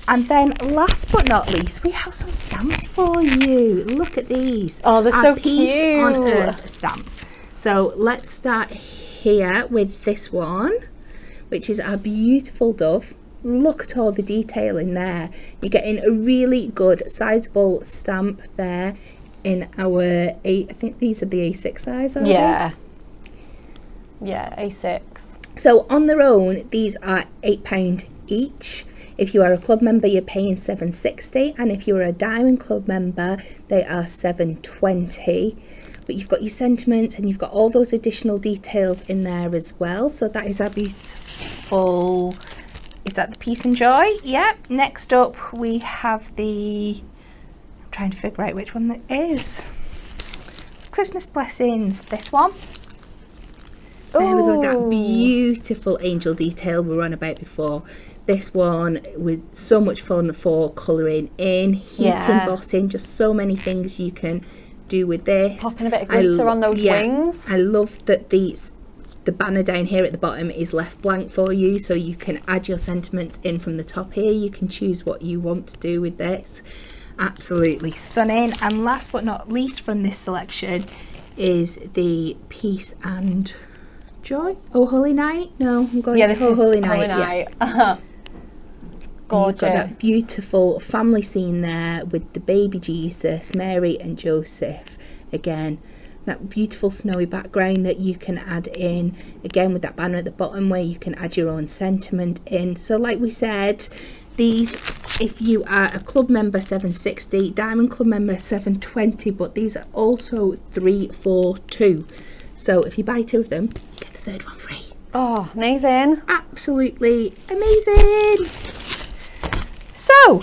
And then last but not least, we have some stamps for you. Look at these. Oh, they're so Peace on cute. Earth stamps. So let's start here with this one, which is our beautiful dove. Look at all the detail in there. You're getting a really good sizable stamp there in our I think these are the A6 size, aren't Yeah, A6. So on their own, these are £8 each. If you are a club member, you're paying £7.60, and if you're a Diamond Club member, they are £7.20. But you've got your sentiments and you've got all those additional details in there as well. So that is our beautiful, is that the Peace and Joy? Yep. Next up we have the, I'm trying to figure out which one that is. Christmas Blessings, this one. There we go, that beautiful angel detail we were on about before. This one with so much fun for colouring in, heat embossing, just so many things you can do with this. Popping a bit of glitter on those wings. I love that the banner down here at the bottom is left blank for you, so you can add your sentiments in from the top here. You can choose what you want to do with this. Absolutely stunning. And last but not least from this selection is the Peace and Joy. Oh Holy Night? No, I'm going this Oh is Holy Night. Holy Night. Yeah. Gorgeous. You've got that beautiful family scene there with the baby Jesus, Mary and Joseph. Again, that beautiful snowy background that you can add in, again with that banner at the bottom where you can add your own sentiment in. So like we said, these, if you are a club member, £7.60, Diamond Club member £7.20, but these are also 3 for 2. So if you buy 2 of them, you get the third one free. Oh, amazing. Absolutely amazing. So,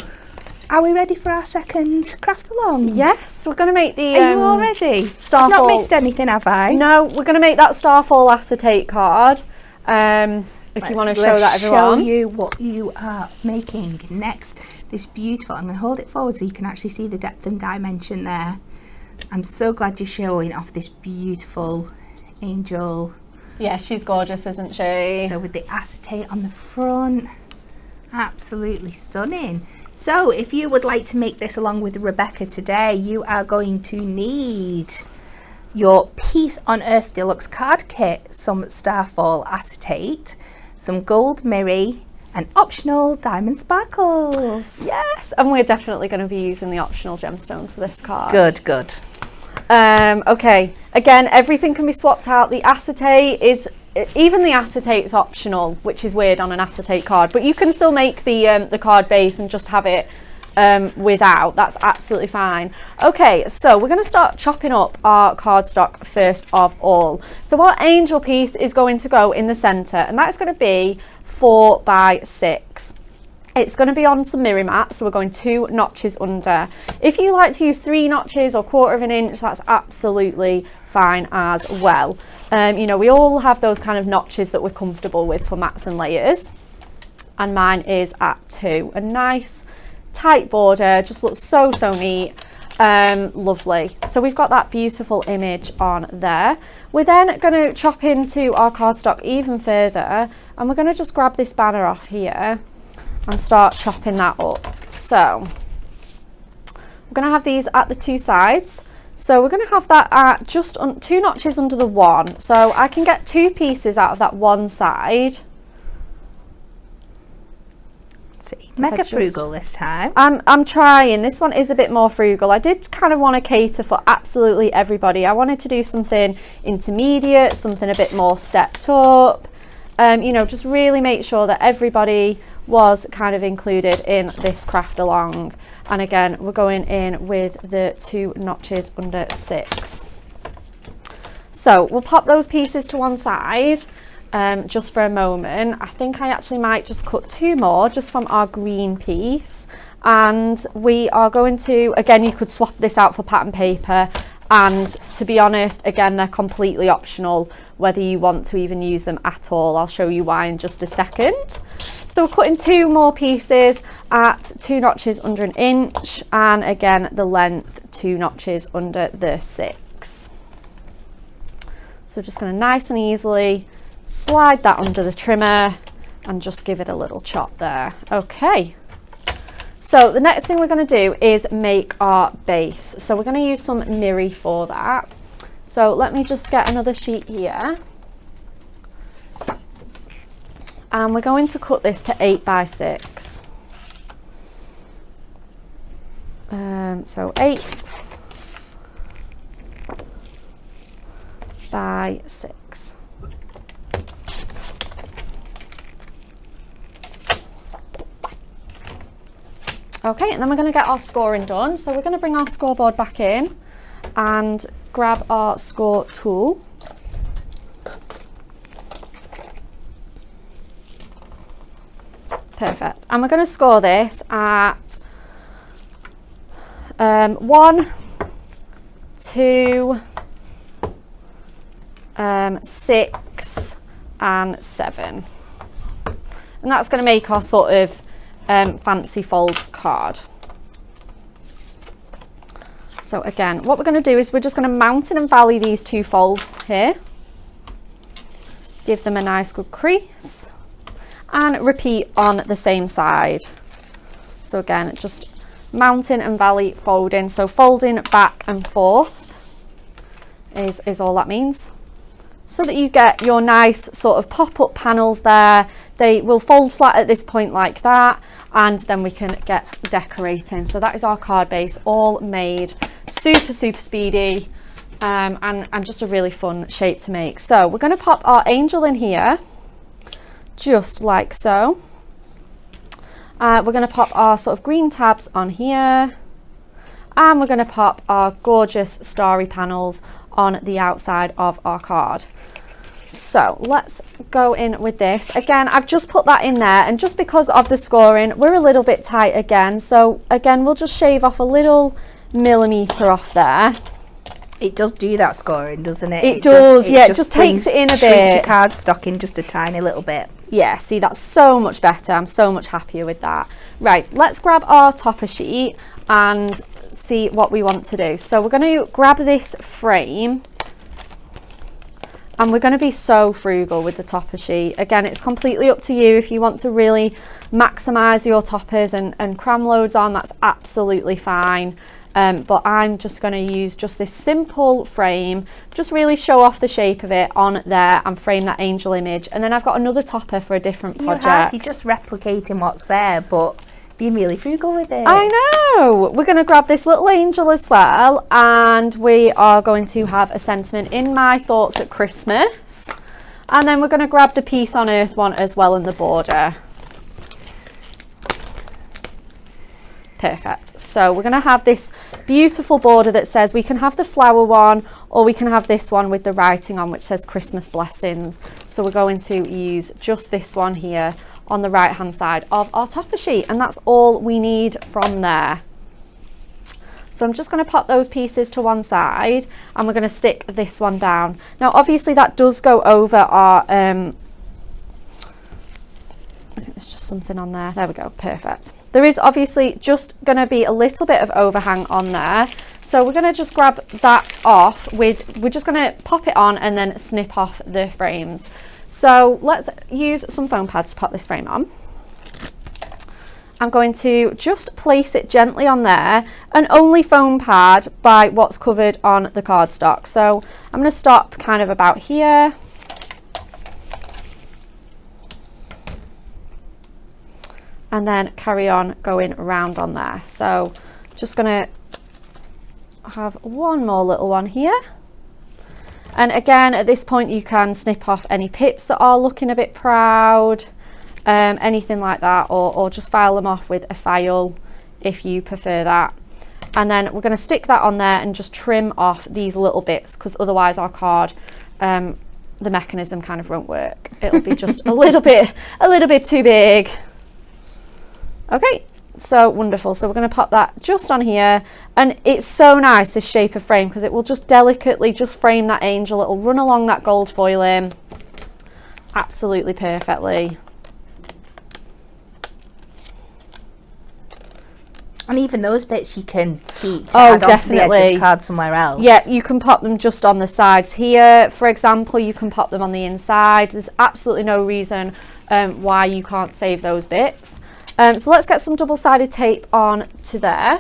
are we ready for our second craft along? Yes, we're going to make the Are you all ready? Starfall. I've not missed anything, have I? No, we're going to make that Starfall acetate card. If you want to show that everyone. Show you what you are making next. This beautiful, I'm going to hold it forward so you can actually see the depth and dimension there. I'm so glad you're showing off this beautiful angel. Yeah, she's gorgeous, isn't she? So with the acetate on the front, absolutely stunning. So if you would like to make this along with Rebecca today, you are going to need your Peace on Earth Deluxe card kit, some Starfall acetate, some gold mirri, and optional diamond sparkles. Yes, and we're definitely going to be using the optional gemstones for this card. Good, good. Okay, again, everything can be swapped out. The acetate is, even the acetate is optional, which is weird on an acetate card, but you can still make the card base and just have it without. That's absolutely fine. Okay, so we're going to start chopping up our cardstock first of all. So our angel piece is going to go in the centre, and that's going to be 4 by 6. It's going to be on some mirror mat, so we're going 2 notches under. If you like to use 3 notches or 1/4 of an inch, that's absolutely fine as well. You know, we all have those kind of notches that we're comfortable with for mats and layers, and mine is at 2. A nice tight border, just looks so neat. Lovely. So we've got that beautiful image on there. We're then going to chop into our cardstock even further, and we're going to just grab this banner off here and start chopping that up. So we're going to have these at the 2 sides. So we're going to have that at just 2 notches under the one. So I can get 2 pieces out of that one side. fancy. Mega frugal this time. I'm trying. This one is a bit more frugal. I did kind of want to cater for absolutely everybody. I wanted to do something intermediate, something a bit more stepped up. You know, just really make sure that everybody was kind of included in this craft along. And again, we're going in with the 2 notches under 6. So we'll pop those pieces to one side just for a moment. I think I actually might just cut 2 more just from our green piece. And we are going to, again, you could swap this out for pattern paper. And to be honest, again, they're completely optional whether you want to even use them at all. I'll show you why in just a second. So we're cutting 2 more pieces at 2 notches under 1 inch, and again the length 2 notches under the 6. So just going to nice and easily slide that under the trimmer and just give it a little chop there. Okay. So the next thing we're going to do is make our base. So we're going to use some mirri for that. So let me just get another sheet here. And we're going to cut this to 8 by 6. So 8 by 6. Okay, and then we're going to get our scoring done. So we're going to bring our scoreboard back in and grab our score tool. Perfect. And we're going to score this at 1, 2, 6 and 7. And that's going to make our sort of fancy fold card. So again, what we're going to do is we're just going to mountain and valley these 2 folds here. Give them a nice good crease and repeat on the same side. So again, just mountain and valley folding. So folding back and forth is all that means. So that you get your nice sort of pop-up panels there. They will fold flat at this point like that, and then we can get decorating. So that is our card base all made. Super speedy, and just a really fun shape to make. So we're going to pop our angel in here, just like so. We're going to pop our sort of green tabs on here, and we're going to pop our gorgeous starry panels on the outside of our card. So let's go in with this. Again, I've just put that in there, and just because of the scoring, we're a little bit tight again. So again, we'll just shave off a little millimetre off there. It does do that scoring, doesn't it? It does, yeah, it just takes it in a shrinks your bit. cardstock in just a tiny little bit. Yeah, see, that's so much better. I'm so much happier with that. Right, let's grab our topper sheet and see what we want to do. So we're going to grab this frame, and we're going to be so frugal with the topper sheet. Again, it's completely up to you. If you want to really maximise your toppers and cram loads on, that's absolutely fine. But I'm just going to use just this simple frame, just really show off the shape of it on there and frame that angel image. And then I've got another topper for a different project. You're just replicating what's there, but being really frugal with it. I know. We're going to grab this little angel as well, and we are going to have a sentiment in my thoughts at Christmas. And then we're going to grab the peace on earth one as well in the border. Perfect. So we're going to have this beautiful border that says we can have the flower one, or we can have this one with the writing on which says Christmas blessings. So we're going to use just this one here on the right hand side of our topper sheet, and that's all we need from there. So I'm just going to pop those pieces to one side, and we're going to stick this one down. Now obviously that does go over our I think there's just something on there. There we go. Perfect. There is obviously just going to be a little bit of overhang on there. So we're going to just grab that off we're just going to pop it on and then snip off the frames. So let's use some foam pads to pop this frame on. I'm going to just place it gently on there, and only foam pad by what's covered on the cardstock. So I'm going to stop kind of about here. and then carry on going around on there. So just gonna have one more little one here. And again, at this point you can snip off any pips that are looking a bit proud, anything like that, or just file them off with a file if you prefer that. And then we're going to stick that on there and just trim off these little bits, because otherwise our card, the mechanism kind of won't work. It'll be just a little bit too big. Okay, so wonderful. So we're going to pop that just on here, and it's so nice, this shape of frame, because it will just delicately just frame that angel. It'll run along that gold foiling absolutely perfectly. And even those bits you can keep to Oh, add onto the edge of the card somewhere else. Yeah, you can pop them just on the sides here. For example, you can pop them on the inside. There's absolutely no reason why you can't save those bits. So let's get some double-sided tape on to there.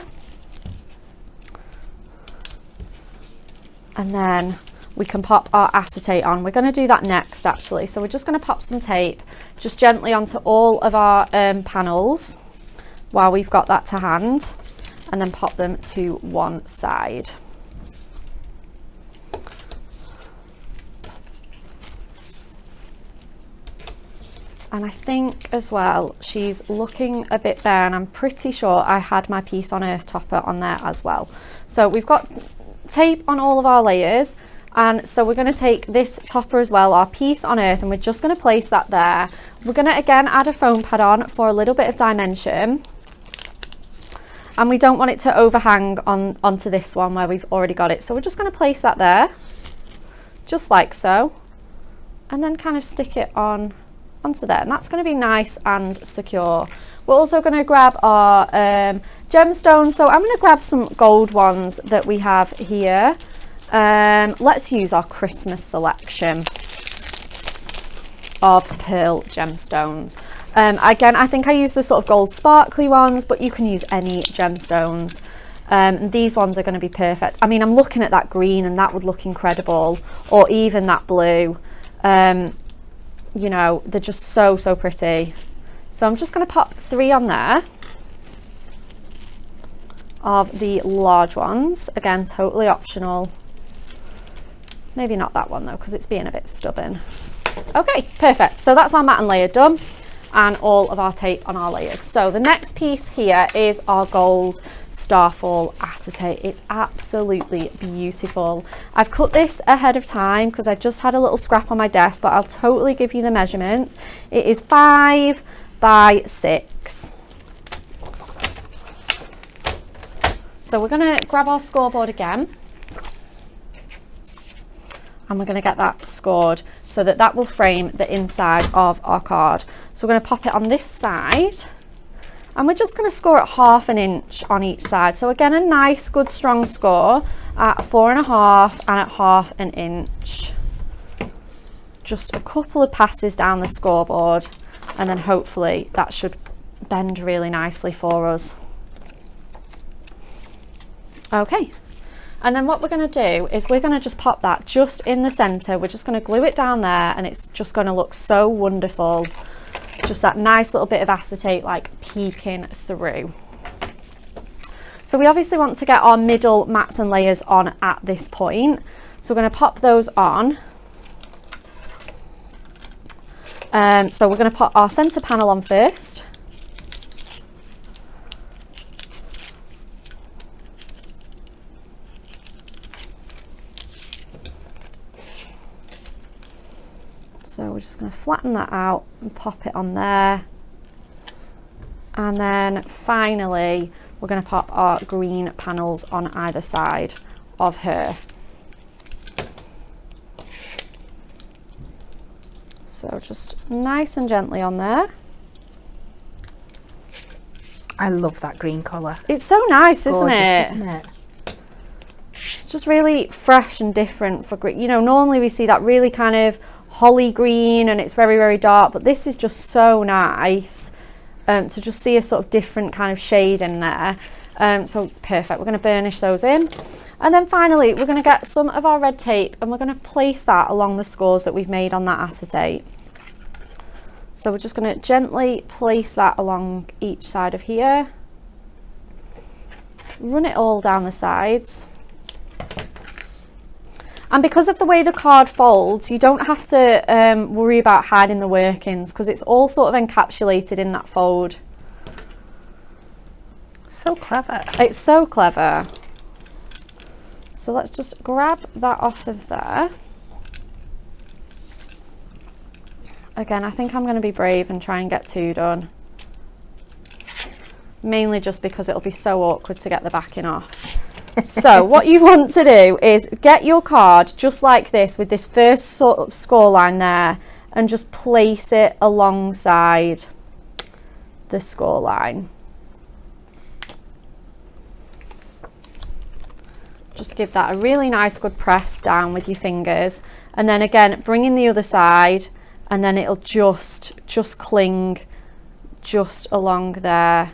And then we can pop our acetate on. We're going to do that next, actually. So we're just going to pop some tape just gently onto all of our panels while we've got that to hand, and then pop them to one side. And I think as well she's looking a bit bare, and I'm pretty sure I had my Peace on Earth topper on there as well. So we've got tape on all of our layers, and so we're going to take this topper as well, our Peace on Earth, and we're just going to place that there. We're going to again add a foam pad on for a little bit of dimension. And we don't want it to overhang onto this one where we've already got it. So we're just going to place that there, just like so, and then kind of stick it onto there. And that's going to be nice and secure. We're also going to grab our gemstones. So I'm going to grab some gold ones that we have here. Let's use our Christmas selection of pearl gemstones. Again, I think I use the sort of gold sparkly ones, but you can use any gemstones. These ones are going to be perfect. I mean, I'm looking at that green and that would look incredible, or even that blue. You know, they're just so pretty. So I'm just going to pop 3 on there of the large ones. Again, totally optional. Maybe not that one though, because it's being a bit stubborn. Okay, perfect. So that's our mat and layer done, and all of our tape on our layers. So the next piece here is our gold starfall acetate. It's absolutely beautiful. I've cut this ahead of time because I just had a little scrap on my desk, but I'll totally give you the measurements. It is 5 by 6. So we're going to grab our scoreboard again, and we're going to get that scored so that that will frame the inside of our card. So we're going to pop it on this side, and we're just going to score at 1/2 inch on each side. So again, a nice good strong score at 4.5 and at 1/2 inch. Just a couple of passes down the scoreboard, and then hopefully that should bend really nicely for us. Okay. And then what we're going to do is we're going to just pop that just in the center. We're just going to glue it down there, and it's just going to look so wonderful. Just that nice little bit of acetate like peeking through. So we obviously want to get our middle mats and layers on at this point. So we're going to pop those on. So we're going to put our center panel on first. So we're just going to flatten that out and pop it on there. And then finally, we're going to pop our green panels on either side of her. So just nice and gently on there. I love that green colour. It's so nice, isn't Gorgeous, it? isn't it? It's just really fresh and different for green. You know, normally we see that really kind of holly green and it's very dark, but this is just so nice to just see a sort of different kind of shade in there. So perfect. We're going to burnish those in, and then finally we're going to get some of our red tape and we're going to place that along the scores that we've made on that acetate. So we're just going to gently place that along each side of here. Run it all down the sides. And because of the way the card folds, you don't have to worry about hiding the workings because it's all sort of encapsulated in that fold. So clever. It's so clever. So let's just grab that off of there. Again, I think I'm going to be brave and try and get 2 done. Mainly just because it'll be so awkward to get the backing off. So what you want to do is get your card just like this with this first sort of score line there and just place it alongside the score line. Just give that a really nice good press down with your fingers, and then again bring in the other side, and then it'll just cling just along there.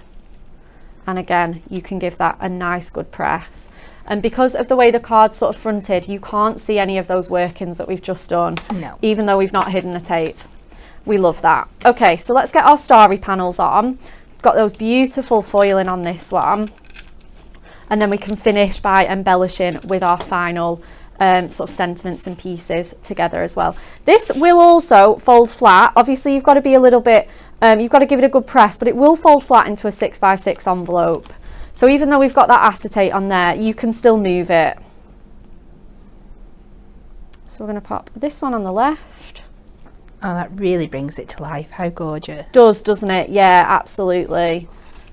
And again, you can give that a nice good press. And because of the way the card's sort of fronted, you can't see any of those workings that we've just done. No. Even though we've not hidden the tape. We love that. Okay, so let's get our starry panels on. Got those beautiful foiling on this one. And then we can finish by embellishing with our final sort of sentiments and pieces together as well. This will also fold flat. Obviously, you've got to be a little bit, you've got to give it a good press, but it will fold flat into a 6x6 envelope. So even though we've got that acetate on there, you can still move it. So we're going to pop this one on the left. Oh, that really brings it to life. How gorgeous. Does, doesn't it? Yeah, absolutely.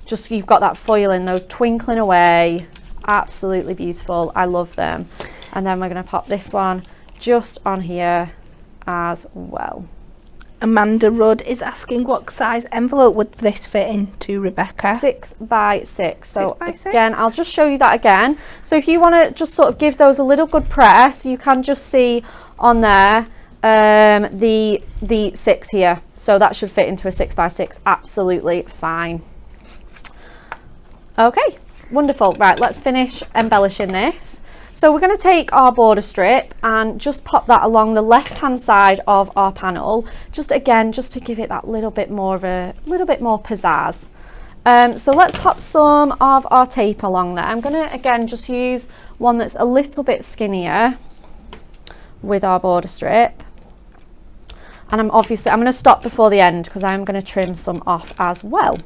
Just you've got that foiling, those twinkling away. Absolutely beautiful. I love them. And then we're going to pop this one just on here as well. Amanda Rudd is asking what size envelope would this fit into, Rebecca? 6x6. So 6x6? Again, I'll just show you that again. So if you want to just sort of give those a little good press, you can just see on there the 6 here. So that should fit into a 6x6 absolutely fine. Okay, wonderful. Right, let's finish embellishing this. So we're going to take our border strip and just pop that along the left hand side of our panel, just again just to give it that little bit more pizzazz. So let's pop some of our tape along there. I'm going to again just use one that's a little bit skinnier with our border strip, and I'm going to stop before the end because I'm going to trim some off as well.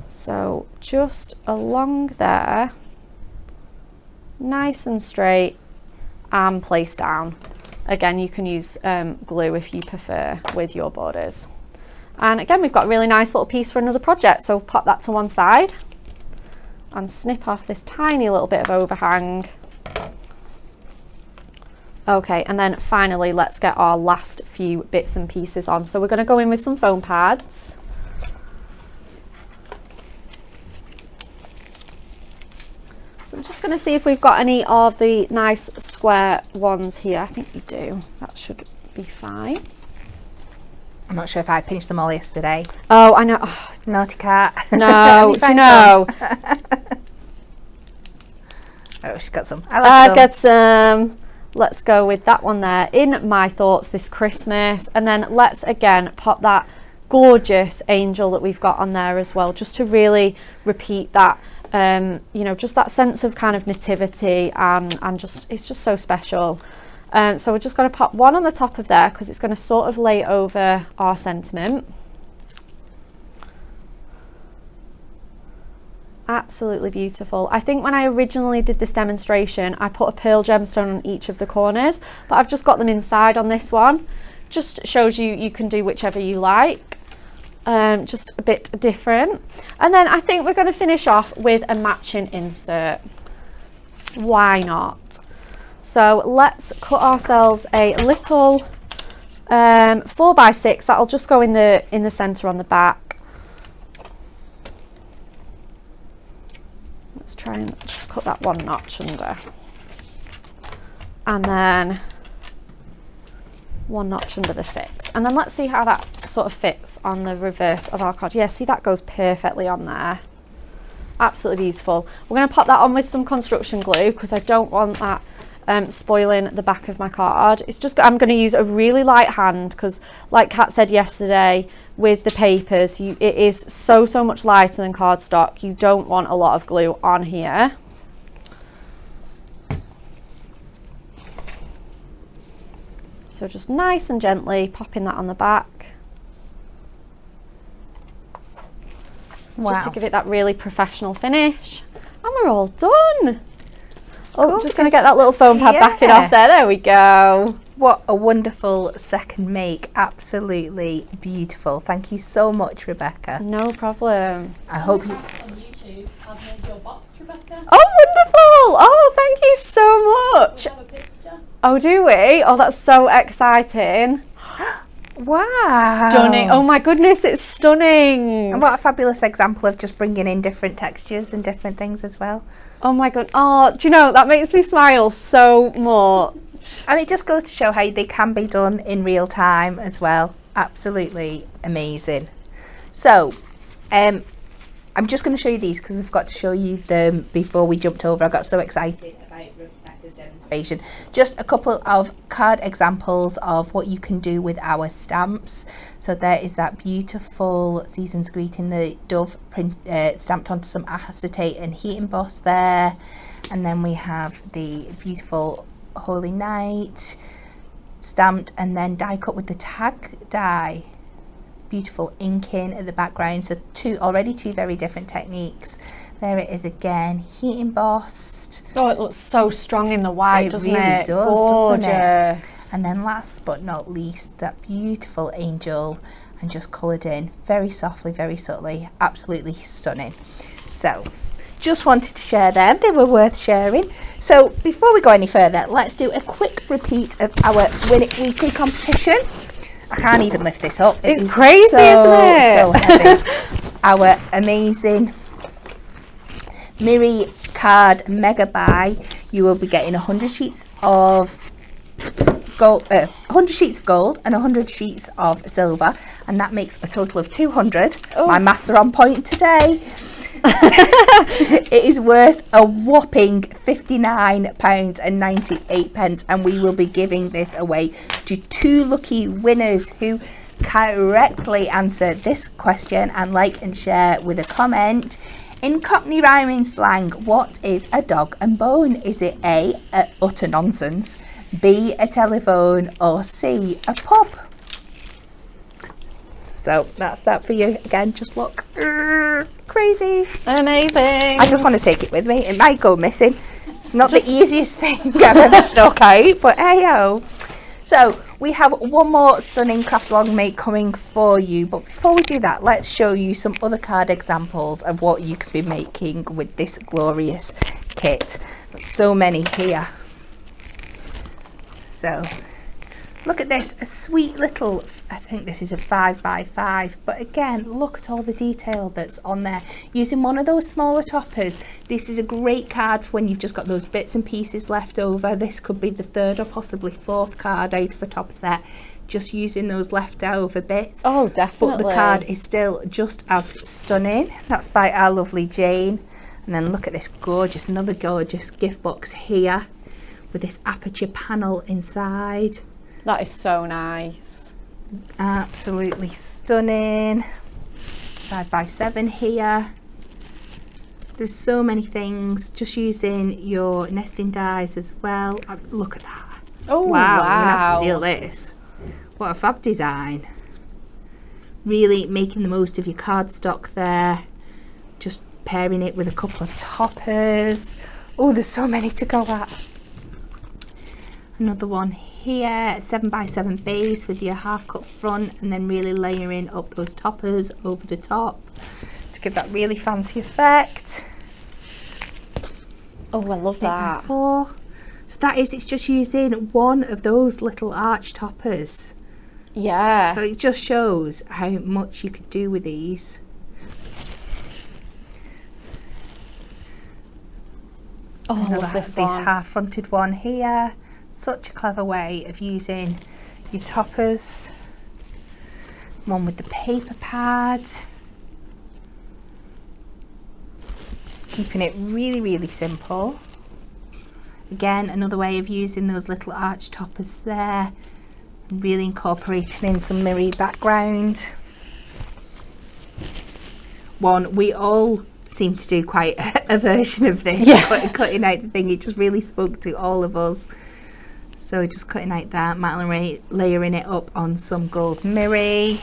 So just along there, nice and straight, and place down. Again, you can use glue if you prefer with your borders. And again, we've got a really nice little piece for another project. So pop that to one side and snip off this tiny little bit of overhang. Okay, and then finally, let's get our last few bits and pieces on. So we're going to go in with some foam pads. I'm just going to see if we've got any of the nice square ones here. I think we do. That should be fine. I'm not sure if I pinched them all yesterday. Oh, I know. Oh, naughty cat. No, do you know? Oh, she's got some. I got some. Let's go with that one there. In My Thoughts This Christmas. And then let's again pop that gorgeous angel that we've got on there as well, just to really repeat that. You know, just that sense of kind of nativity and just it's just so special. So we're just going to pop one on the top of there because it's going to sort of lay over our sentiment. Absolutely beautiful. I think when I originally did this demonstration, I put a pearl gemstone on each of the corners, but I've just got them inside on this one. Just shows you can do whichever you like. Just a bit different. And then I think we're going to finish off with a matching insert. Why not? So let's cut ourselves a little 4x6 that'll just go in the center on the back. Let's try and just cut that one notch under, and then one notch under the 6, and then let's see how that sort of fits on the reverse of our card. Yeah, see, that goes perfectly on there. Absolutely beautiful. We're going to pop that on with some construction glue because I don't want that spoiling the back of my card. It's just, I'm going to use a really light hand because, like Kat said yesterday, with the papers, it is so much lighter than cardstock. You don't want a lot of glue on here. So just nice and gently popping that on the back. Wow. Just to give it that really professional finish. And we're all done. Oh, I'm just going to get that little foam pad backing off there. There we go. What a wonderful second make. Absolutely beautiful. Thank you so much, Rebecca. No problem. I hope you... On YouTube, I've made your box, Rebecca. Oh, wonderful. Oh, thank you so much. We have a picture. Oh, do we? Oh, that's so exciting. Wow. Stunning. Oh my goodness, it's stunning. And what a fabulous example of just bringing in different textures and different things as well. Oh my god. Oh, do you know, that makes me smile so much. And it just goes to show how they can be done in real time as well. Absolutely amazing. So, I'm just going to show you these because I've got to show you them before we jumped over. I got so excited about Rebecca's demonstration. Just a couple of card examples of what you can do with our stamps. So there is that beautiful Season's Greeting, the dove print, stamped onto some acetate and heat emboss there. And then we have the beautiful Holy Night stamped and then die cut with the tag die. Beautiful inking at the background. So already two very different techniques. There it is again, heat embossed. Oh, it looks so strong in the white, doesn't it? It really does, Gorgeous. doesn't it? And then last but not least, that beautiful angel and just coloured in very softly, very subtly. Absolutely stunning. So just wanted to share them. They were worth sharing. So before we go any further, let's do a quick repeat of our Win It Weekly competition. I can't even lift this up. It's crazy, isn't it? So heavy. Our amazing Miri card mega buy. You will be getting 100 sheets of gold, 100 sheets of gold and 100 sheets of silver, and that makes a total of 200. Oh. My maths are on point today. It is worth a whopping £59.98, and we will be giving this away to 2 lucky winners who correctly answer this question and like and share with a comment. In Cockney rhyming slang, what is a dog and bone? Is it A, utter nonsense, B, a telephone, or C, a pub? So that's that for you. Again, just look. Crazy. Amazing. I just want to take it with me. It might go missing. Not the easiest thing I've ever snuck out, but hey-o. So we have one more stunning craft long make coming for you. But before we do that, let's show you some other card examples of what you can be making with this glorious kit. There's so many here. So look at this, a sweet little, I think this is a 5x5, but again, look at all the detail that's on there. Using one of those smaller toppers, this is a great card for when you've just got those bits and pieces left over. This could be the 3rd or possibly 4th card out of a top set, just using those leftover bits. Oh, definitely. But the card is still just as stunning. That's by our lovely Jane. And then look at this gorgeous, another gorgeous gift box here with this aperture panel inside. That is so nice. Absolutely stunning. 5x7 here. There's so many things. Just using your nesting dies as well. Look at that. Oh, wow. I'm gonna have to wow. steal this. What a fab design. Really making the most of your cardstock there. Just pairing it with a couple of toppers. Oh, there's so many to go at. Another one here, 7x7 base with your half cut front, and then really layering up those toppers over the top to give that really fancy effect. Oh, I love that. 4. So that is, it's just using one of those little arch toppers. Yeah. So it just shows how much you could do with these. Oh, I love This this one. half fronted one here. Such a clever way of using your toppers. One with the paper pad. Keeping it really, really simple. Again, another way of using those little arch toppers there, really incorporating in some mirror background. One, we all seem to do quite a version of this, cutting out the thing. It just really spoke to all of us. So just cutting out that, layering it up on some gold mirror.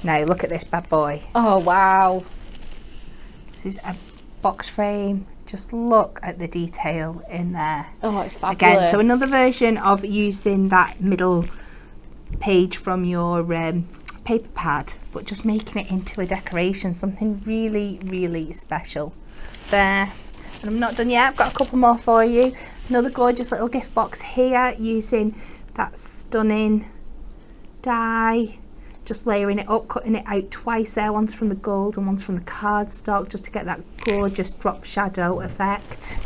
Now look at this bad boy. Oh wow. This is a box frame. Just look at the detail in there. Oh, it's fabulous. Again, so another version of using that middle page from your paper pad, but just making it into a decoration, something really, really special. There. And I'm not done yet, I've got a couple more for you. Another gorgeous little gift box here using that stunning die. Just layering it up, cutting it out twice there, one's from the gold and one's from the cardstock, just to get that gorgeous drop shadow effect.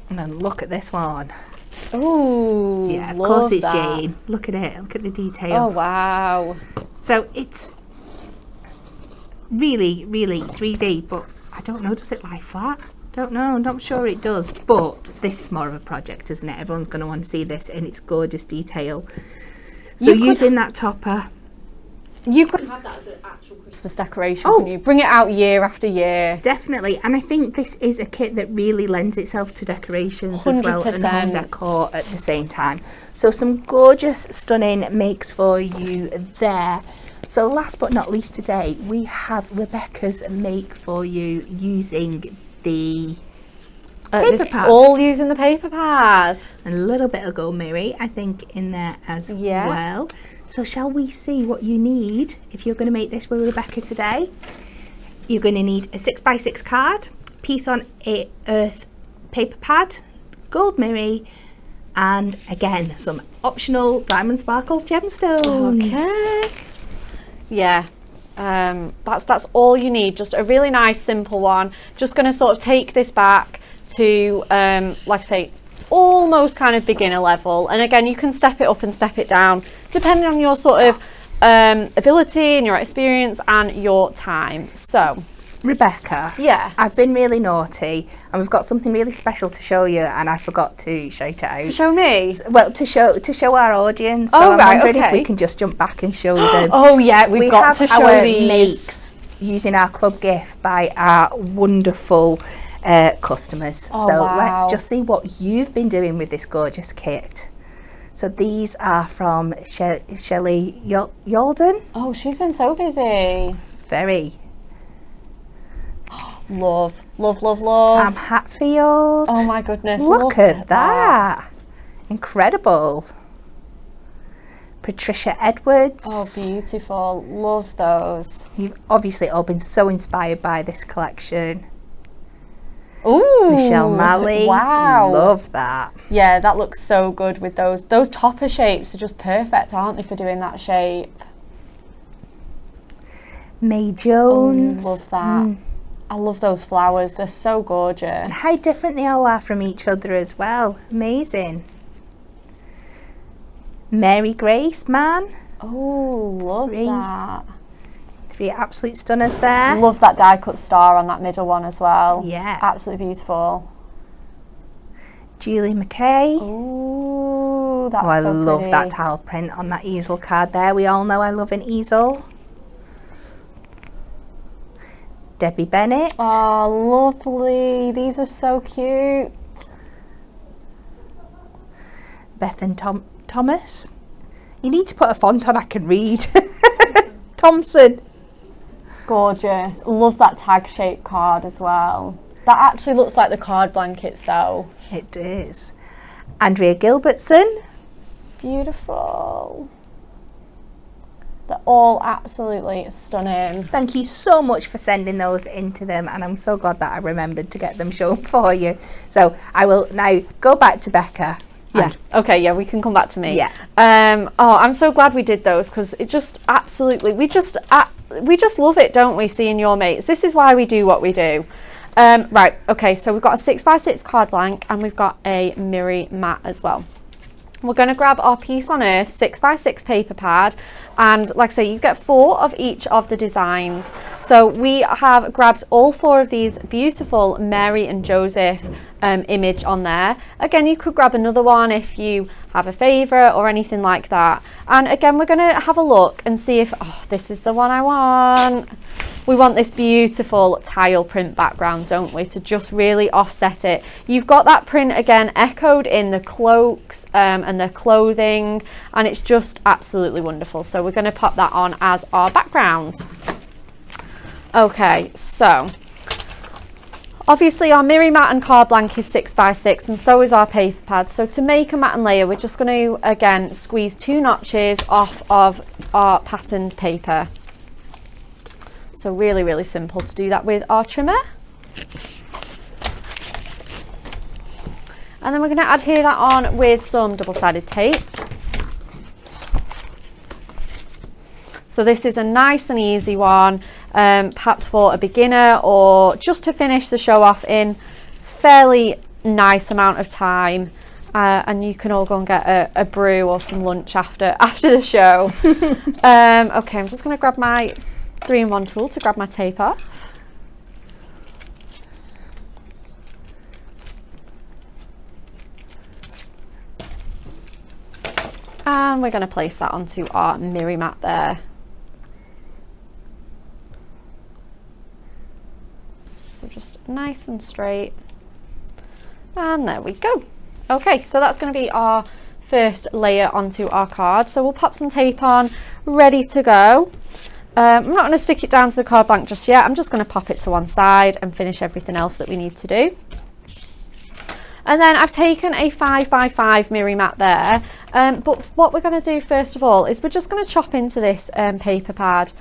And then look at this one. Ooh, yeah, of course it's Jane. Look at it, look at the detail. Oh wow. So it's really, really 3D, but I don't know, does it lie flat? Don't know, I'm not sure it does, but this is more of a project, isn't it? Everyone's going to want to see this in its gorgeous detail. So using that topper, you could have that as an actual Christmas decoration, couldn't you? Bring it out year after year. Definitely, and I think this is a kit that really lends itself to decorations as well, and home decor at the same time. So some gorgeous, stunning makes for you there. So last but not least today, we have Rebecca's make for you using the paper pad. All using the paper pad. And a little bit of gold mirror, I think, in there as well. So shall we see what you need if you're going to make this with Rebecca today? You're going to need a 6x6 card, piece on a earth paper pad, gold mirror, and again some optional diamond sparkle gemstones. Okay. Yeah. That's all you need. Just a really nice simple one. Just going to sort of take this back to like I say, almost kind of beginner level, and again you can step it up and step it down depending on your sort of ability and your experience and your time. So Rebecca, yeah, I've been really naughty and we've got something really special to show you, and I forgot to shout it out. To show me? Well, to show our audience. So oh, I'm wondering if we can just jump back and show them. Oh yeah, we got to show our these makes using our club gift by our wonderful customers. So let's just see what you've been doing with this gorgeous kit. So these are from Shelley Yalden. Oh, she's been so busy. Very. Love, love, love, love. Sam Hatfield. Oh my goodness. Look at that. Incredible. Patricia Edwards. Oh, beautiful. Love those. You've obviously all been so inspired by this collection. Ooh, Michelle Malley. Wow. Love that. Yeah, that looks so good with those. Those topper shapes are just perfect, aren't they, for doing that shape? May Jones. Oh, love that. I love those flowers. They're so gorgeous. And how different they all are from each other as well. Amazing. Mary Grace Mann. Oh, love that. Three absolute stunners there. Love that die cut star on that middle one as well. Yeah. Absolutely beautiful. Julie McKay. Oh, that's I so love pretty. that tile print on that easel card there. We all know I love an easel. Debbie Bennett. Oh, lovely. These are so cute. Beth and Thomas. You need to put a font on I can read. Thompson. Gorgeous. Love that tag shaped card as well. That actually looks like the card blank itself. It is. Andrea Gilbertson. Beautiful. They're all absolutely stunning. Thank you so much for sending those into them, and I'm so glad that I remembered to get them shown for you. So I will now go back to Becca. Yeah. Okay. Yeah, we can come back to me. Yeah. Oh, I'm so glad we did those, because it just absolutely we just love it, don't we? Seeing your mates. This is why we do what we do. Right. Okay. So we've got a 6x6 card blank, and we've got a mirror mat as well. We're going to grab our piece on earth 6x6 paper pad, and like I say, you get 4 of each of the designs. So we have grabbed all 4 of these beautiful Mary and Joseph image on there. Again, you could grab another one if you have a favourite or anything like that. And again, we're going to have a look and see if, oh, this is the one I want. We want this beautiful tile print background, don't we, to just really offset it. You've got that print again echoed in the cloaks and the clothing, and it's just absolutely wonderful. So we're going to pop that on as our background. Okay, so obviously our Miri mat and card blank is 6x6, and so is our paper pad. So to make a mat and layer, we're just going to again squeeze 2 notches off of our patterned paper. So really, really simple to do that with our trimmer. And then we're going to adhere that on with some double-sided tape. So this is a nice and easy one, perhaps for a beginner or just to finish the show off in fairly nice amount of time. And you can all go and get a brew or some lunch after the show. Okay, I'm just going to grab my 3-in-1 tool to grab my tape off. And we're going to place that onto our Miri mat there. So just nice and straight. And there we go. Okay, so that's going to be our first layer onto our card. So we'll pop some tape on, ready to go. I'm not going to stick it down to the card blank just yet. I'm just going to pop it to one side and finish everything else that we need to do. And then I've taken a 5x5 Miri mat there. But what we're going to do first of all is we're just going to chop into this paper pad.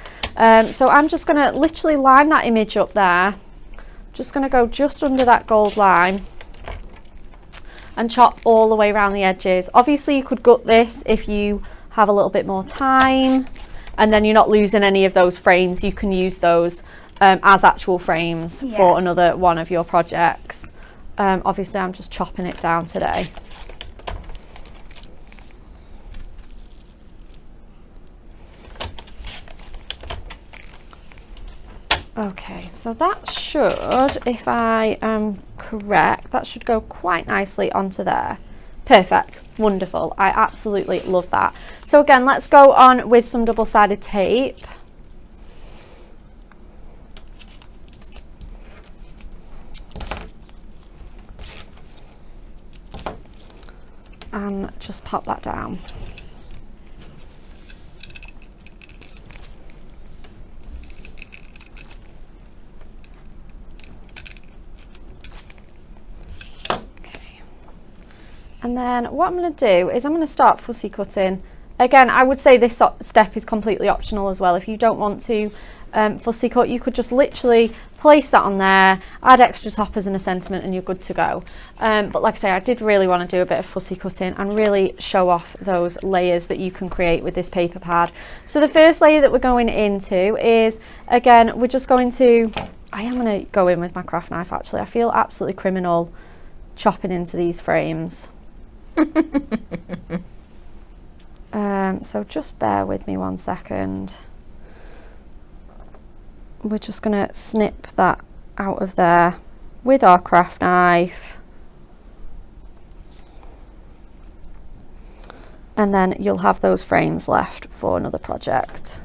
So I'm just going to literally line that image up there. Just going to go just under that gold line and chop all the way around the edges. Obviously you could gut this if you have a little bit more time, and then you're not losing any of those frames. You can use those as actual frames for another one of your projects. Obviously I'm just chopping it down today. Okay, so that should, if I am correct, that should go quite nicely onto there. Perfect, wonderful. I absolutely love that. So again, let's go on with some double-sided tape. And just pop that down. And then what I'm going to do is I'm going to start fussy cutting. Again, I would say this step is completely optional as well. If you don't want to fussy cut, you could just literally place that on there, add extra toppers and a sentiment, and you're good to go. But like I say, I did really want to do a bit of fussy cutting and really show off those layers that you can create with this paper pad. So the first layer that we're going into is, again, we're just going to, I am going to go in with my craft knife actually. I feel absolutely criminal chopping into these frames. So just bear with me 1 second. We're just going to snip that out of there with our craft knife, and then you'll have those frames left for another project.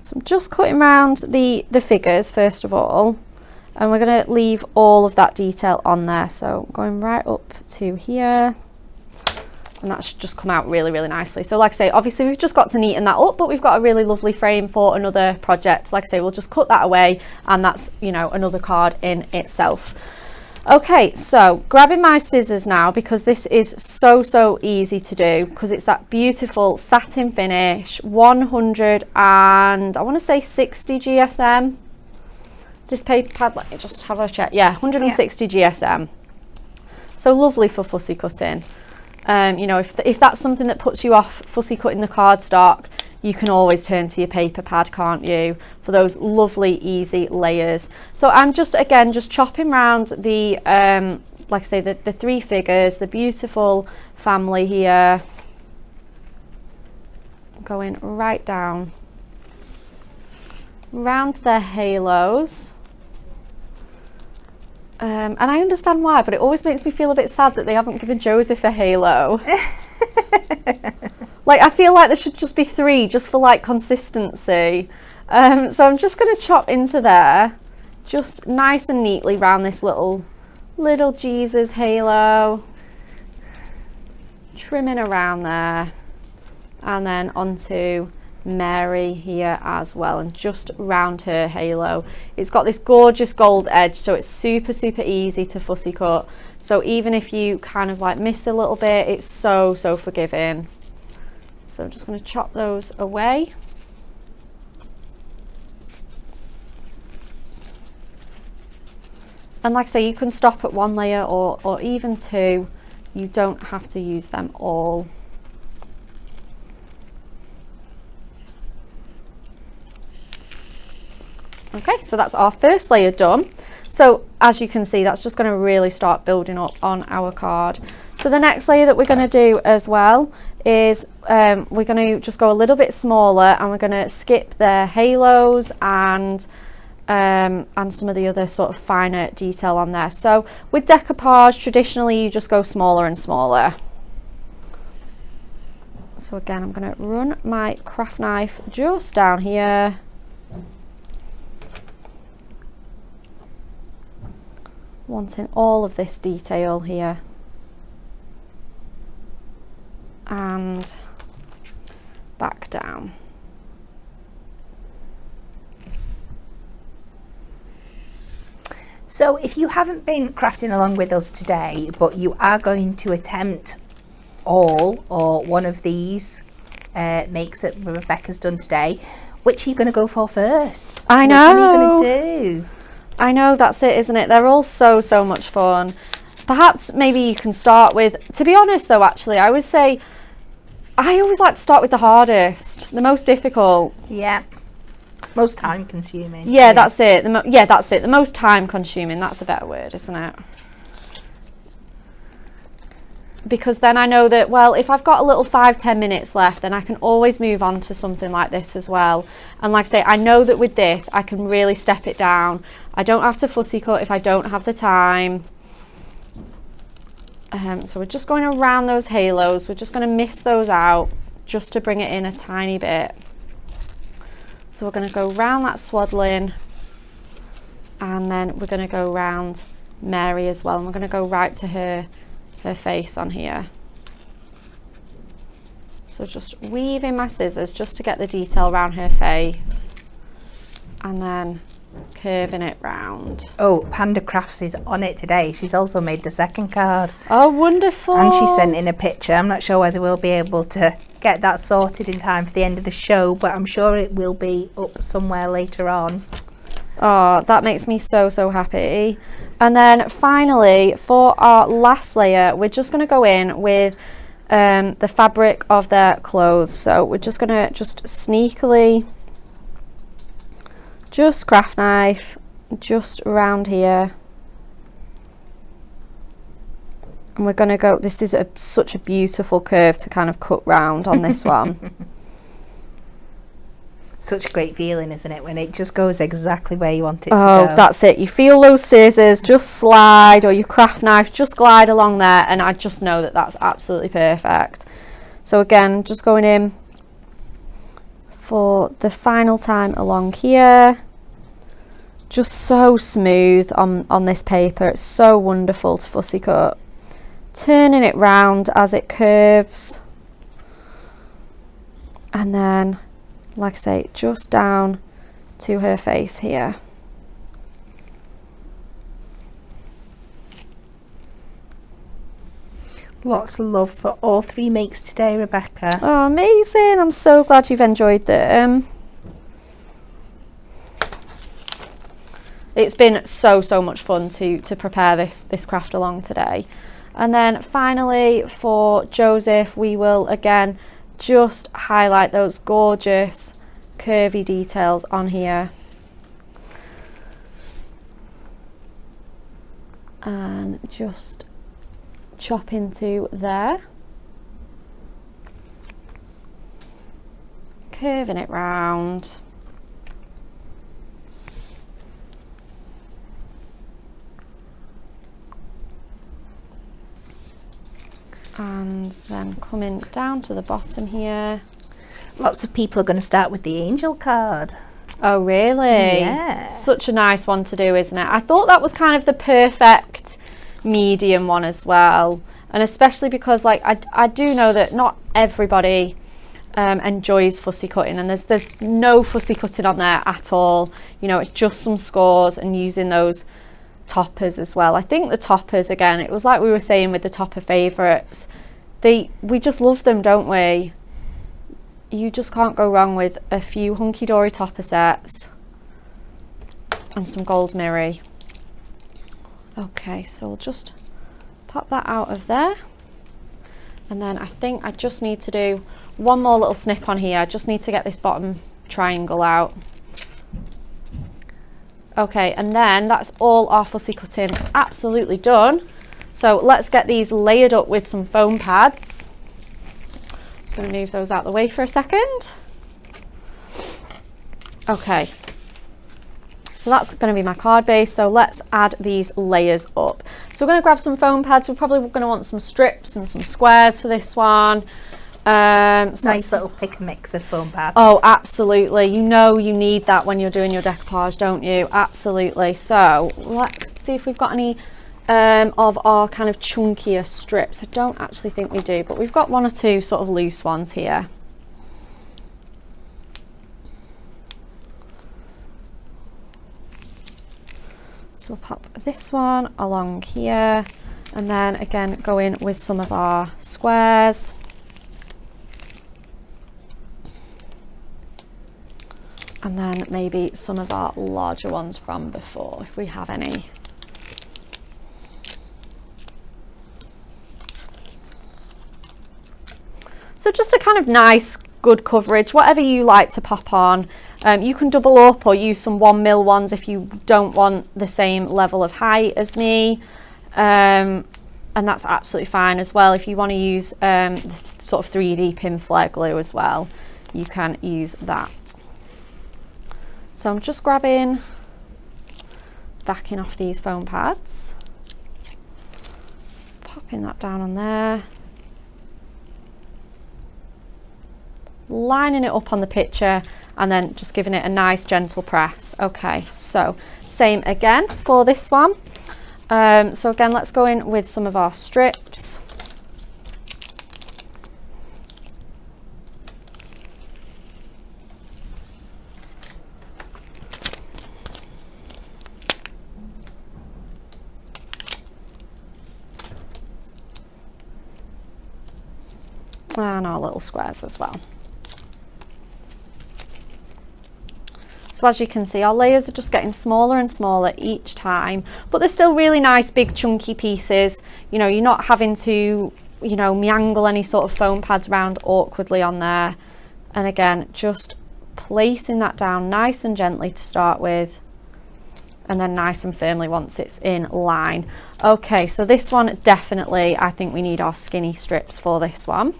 So I'm just cutting around the figures first of all. And we're going to leave all of that detail on there. So going right up to here. And that should just come out really, really nicely. So like I say, obviously we've just got to neaten that up, but we've got a really lovely frame for another project. Like I say, we'll just cut that away, and that's, you know, another card in itself. Okay, so grabbing my scissors now, because this is so easy to do, because it's that beautiful satin finish, 100 and I want to say 60 GSM. This paper pad, let me just have a check. Yeah, 160 GSM. So lovely for fussy cutting. You know, if that's something that puts you off fussy cutting the cardstock, you can always turn to your paper pad, can't you, for those lovely easy layers. So I'm just, again, just chopping around the, like I say, the 3 figures, the beautiful family here, going right down round their halos. And I understand why, but it always makes me feel a bit sad that they haven't given Joseph a halo. Like, I feel like there should just be 3, just for like consistency. So I'm just going to chop into there, just nice and neatly round this little Jesus halo, trimming around there, and then onto Mary here as well, and just round her halo. It's got this gorgeous gold edge, so it's super easy to fussy cut. So even if you kind of like miss a little bit, it's so forgiving. So I'm just going to chop those away. And like I say, you can stop at 1 layer or even 2. You don't have to use them all. Okay, so that's our first layer done. So as you can see, that's just going to really start building up on our card. So the next layer that we're going to do as well is we're going to just go a little bit smaller, and we're going to skip the halos and some of the other sort of finer detail on there. So with decoupage, traditionally you just go smaller and smaller. So again, I'm going to run my craft knife just down here, wanting all of this detail here, and back down. So if you haven't been crafting along with us today, but you are going to attempt all or one of these makes that Rebecca's done today, which are you going to go for first? I know. Which one are you going to do? I know, that's it, isn't it? They're all so much fun. Perhaps maybe you can start with, to be honest though, actually, I would say I always like to start with the hardest, the most difficult. Yeah. Most time consuming. Yeah, that's it. That's it. The most time consuming. That's a better word, isn't it? Because then I know that, well, if I've got a little 5-10 minutes left, then I can always move on to something like this as well. And like I say, I know that with this, I can really step it down. I don't have to fussy cut if I don't have the time. So we're just going around those halos. We're just going to miss those out just to bring it in a tiny bit. So we're going to go round that swaddling, and then we're going to go round Mary as well, and we're going to go right to her face on here. So just weaving my scissors just to get the detail around her face, and then curving it round. Oh, Panda Crafts is on it today. She's also made the second card. Oh, wonderful. And she sent in a picture. I'm not sure whether we'll be able to get that sorted in time for the end of the show, but I'm sure it will be up somewhere later on. Oh, that makes me so happy. And then finally, for our last layer, we're just going to go in with the fabric of their clothes. So we're just going to sneakily, just craft knife, just around here. And we're going to go, this is such a beautiful curve to kind of cut round on this one. Such a great feeling, isn't it, when it just goes exactly where you want it to go. Oh, that's it. You feel those scissors just slide, or your craft knife just glide along there, and I just know that that's absolutely perfect. So again, just going in for the final time along here. Just so smooth on this paper. It's so wonderful to fussy cut. Turning it round as it curves, and then, like I say, just down to her face here. Lots of love for all 3 makes today, Rebecca. Oh, amazing. I'm so glad you've enjoyed them. It's been so much fun to prepare this craft along today. And then finally for Joseph, we will again just highlight those gorgeous curvy details on here. And just chop into there. Curving it round. And then coming down to the bottom here. Lots of people are going to start with the angel card. Oh really? Yeah. Such a nice one to do, isn't it? I thought that was kind of the perfect medium one as well, and especially because like I do know that not everybody enjoys fussy cutting, and there's no fussy cutting on there at all. You know, it's just some scores and using those toppers as well. I think the toppers, again, it was like we were saying with the topper favourites, we just love them, don't we? You just can't go wrong with a few hunky-dory topper sets and some gold mirror. Okay, so we'll just pop that out of there, and then I think I just need to do one more little snip on here. I just need to get this bottom triangle out. Okay, and then that's all our fussy cutting absolutely done. So let's get these layered up with some foam pads. Just going to move those out the way for a second. Okay, so that's going to be my card base. So let's add these layers up. So we're going to grab some foam pads. We're probably going to want some strips and some squares for this one. So Nice little pick and mix of foam pads. Oh, absolutely. You know you need that when you're doing your decoupage, don't you? Absolutely. So let's see if we've got any of our kind of chunkier strips. I don't actually think we do, but we've got one or two sort of loose ones here. So we'll pop this one along here, and then again go in with some of our squares. And then maybe some of our larger ones from before, if we have any. So just a kind of nice, good coverage, whatever you like to pop on. You can double up or use some 1mm ones if you don't want the same level of height as me. And that's absolutely fine as well. If you want to use sort of 3D pin flare glue as well, you can use that. So I'm just backing off these foam pads, popping that down on there, lining it up on the picture, and then just giving it a nice gentle press. Okay, so same again for this one. So again, let's go in with some of our strips. And our little squares as well. So as you can see, our layers are just getting smaller and smaller each time, but they're still really nice big chunky pieces. You know, you're not having to, you know, meangle any sort of foam pads around awkwardly on there. And again, just placing that down nice and gently to start with, and then nice and firmly once it's in line. Okay, so this one definitely, I think we need our skinny strips for this one,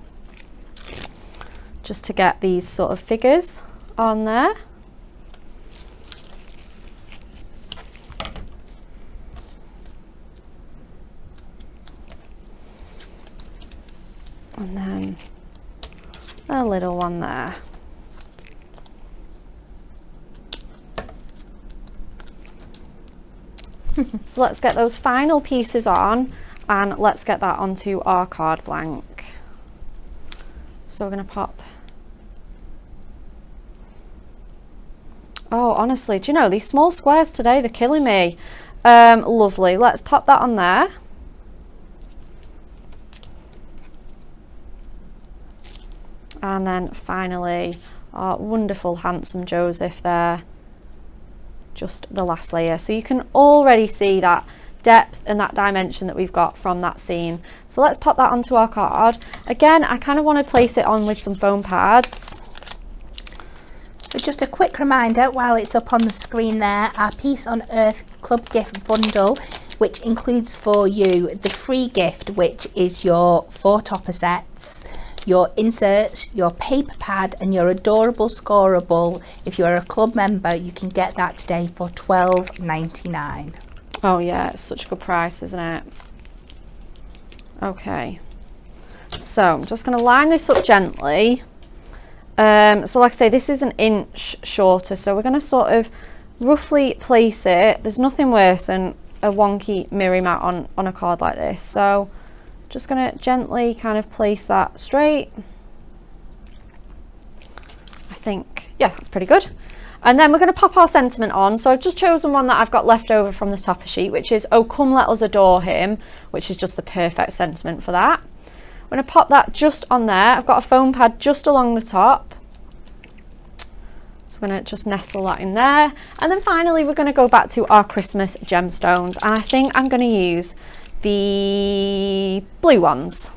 just to get these sort of figures on there. And then a little one there. So let's get those final pieces on, and let's get that onto our card blank. So we're going to pop. Oh, honestly, do you know, these small squares today, they're killing me. Lovely. Let's pop that on there. And then finally, our wonderful, handsome Joseph there. Just the last layer. So you can already see that depth and that dimension that we've got from that scene. So let's pop that onto our card. Again, I kind of want to place it on with some foam pads. So just a quick reminder while it's up on the screen there, our Peace on Earth Club Gift Bundle, which includes for you the free gift, which is your 4 topper sets, your inserts, your paper pad, and your adorable scoreable. If you're a club member, you can get that today for— Oh yeah, it's such a good price, isn't it? Okay, So I'm just going to line this up gently. So like I say, this is an inch shorter, so we're going to sort of roughly place it. There's nothing worse than a wonky mirror mat on a card like this. So just going to gently kind of place that straight. I think, yeah, that's pretty good. And then we're going to pop our sentiment on. So I've just chosen one that I've got left over from the topper sheet, which is "Oh Come Let Us Adore Him," which is just the perfect sentiment for that. I'm going to pop that just on there. I've got a foam pad just along the top. So we're going to just nestle that in there. And then finally, we're going to go back to our Christmas gemstones. And I think I'm going to use the blue ones.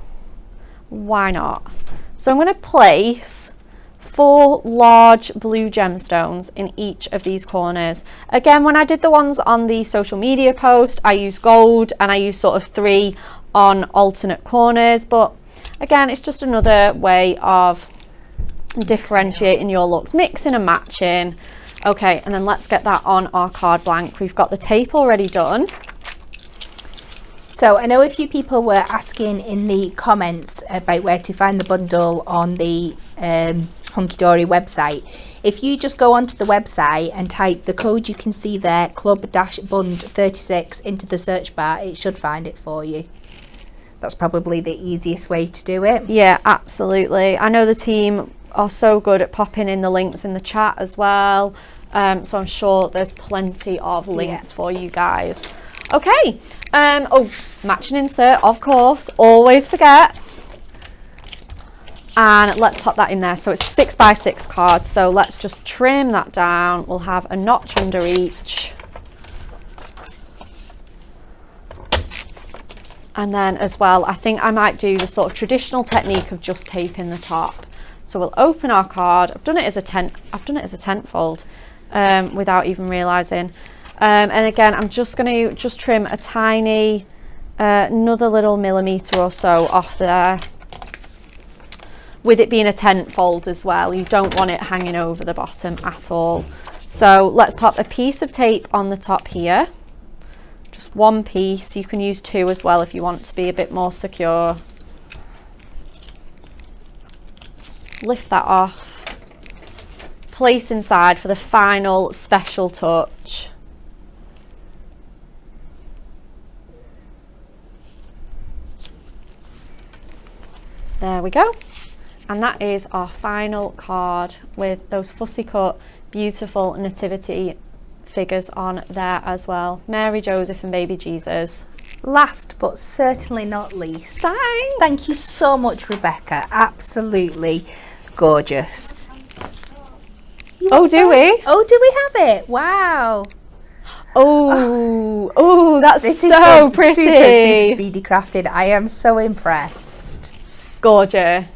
Why not? So I'm going to place 4 large blue gemstones in each of these corners. Again, when I did the ones on the social media post, I used gold and I used sort of 3 on alternate corners, but again, it's just another way of differentiating your looks, mixing and matching. Okay, and then let's get that on our card blank. We've got the tape already done. So I know a few people were asking in the comments about where to find the bundle on the Hunky Dory website. If you just go onto the website and type the code you can see there, club-bund36, into the search bar, it should find it for you. That's probably the easiest way to do it. Yeah, absolutely. I know the team are so good at popping in the links in the chat as well. So I'm sure there's plenty of links for you guys. Okay. Oh, matching insert, of course. Always forget. And let's pop that in there. So it's 6x6 cards. So let's just trim that down. We'll have a notch under each. And then as well, I think I might do the sort of traditional technique of just taping the top. So we'll open our card. I've done it as a tent fold without even realizing. And again, I'm just going to trim a tiny, another little millimetre or so off there. With it being a tent fold as well, you don't want it hanging over the bottom at all. So let's pop a piece of tape on the top here. Just 1 piece. You can use 2 as well if you want to be a bit more secure. Lift that off. Place inside for the final special touch. There we go. And that is our final card with those fussy cut, beautiful nativity figures on there as well. Mary, Joseph and baby Jesus. Last but certainly not least, thank you so much, Rebecca. Absolutely gorgeous. Oh, do we? Oh, do we have it? Wow. Oh, that's this so is pretty. Super speedy crafted. I am so impressed. Gorgeous.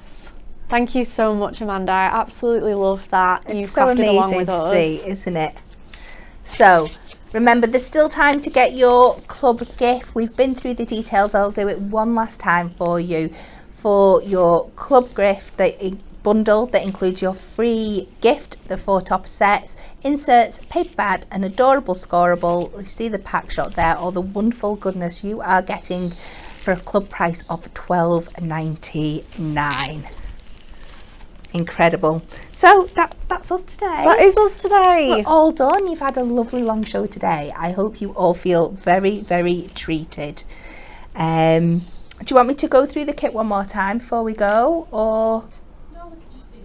Thank you so much, Amanda. I absolutely love that. It's so amazing to see, isn't it? So remember, there's still time to get your club gift. We've been through the details. I'll do it one last time for you. For your club gift, the bundle that includes your free gift, the 4 top sets, inserts, paper pad, an adorable scoreable. You see the pack shot there, all the wonderful goodness you are getting for a club price of $12.99. Incredible. So that's us today. That is us today. We're all done. You've had a lovely long show today. I hope you all feel very, very treated. Do you want me to go through the kit one more time before we go, or No, we could just do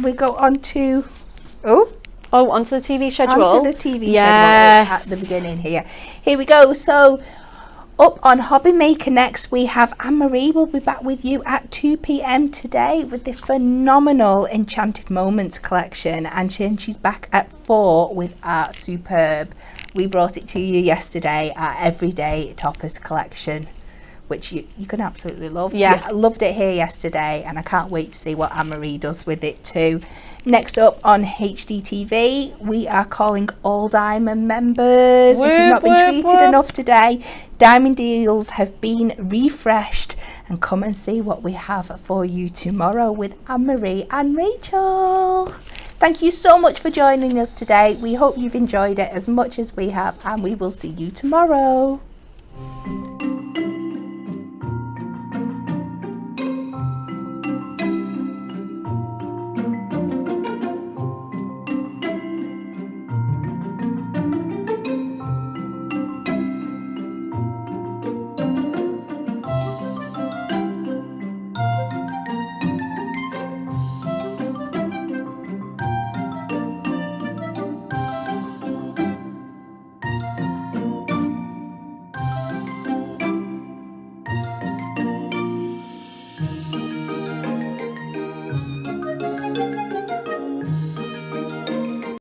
we go on to onto the TV schedule. onto the TV schedule at the beginning here. Here we go. So up on Hobby Maker next, we have Anne-Marie will be back with you at 2 p.m. today with the phenomenal Enchanted Moments collection, and she's back at 4 with our superb, we brought it to you yesterday, our Everyday Toppers collection, which you can absolutely love. Yeah. I loved it here yesterday, and I can't wait to see what Anne-Marie does with it too. Next up on HDTV, we are calling all Diamond members. If you've not been treated enough today, Diamond deals have been refreshed, and come and see what we have for you tomorrow with Anne-Marie and Rachel. Thank you so much for joining us today. We hope you've enjoyed it as much as we have, and we will see you tomorrow.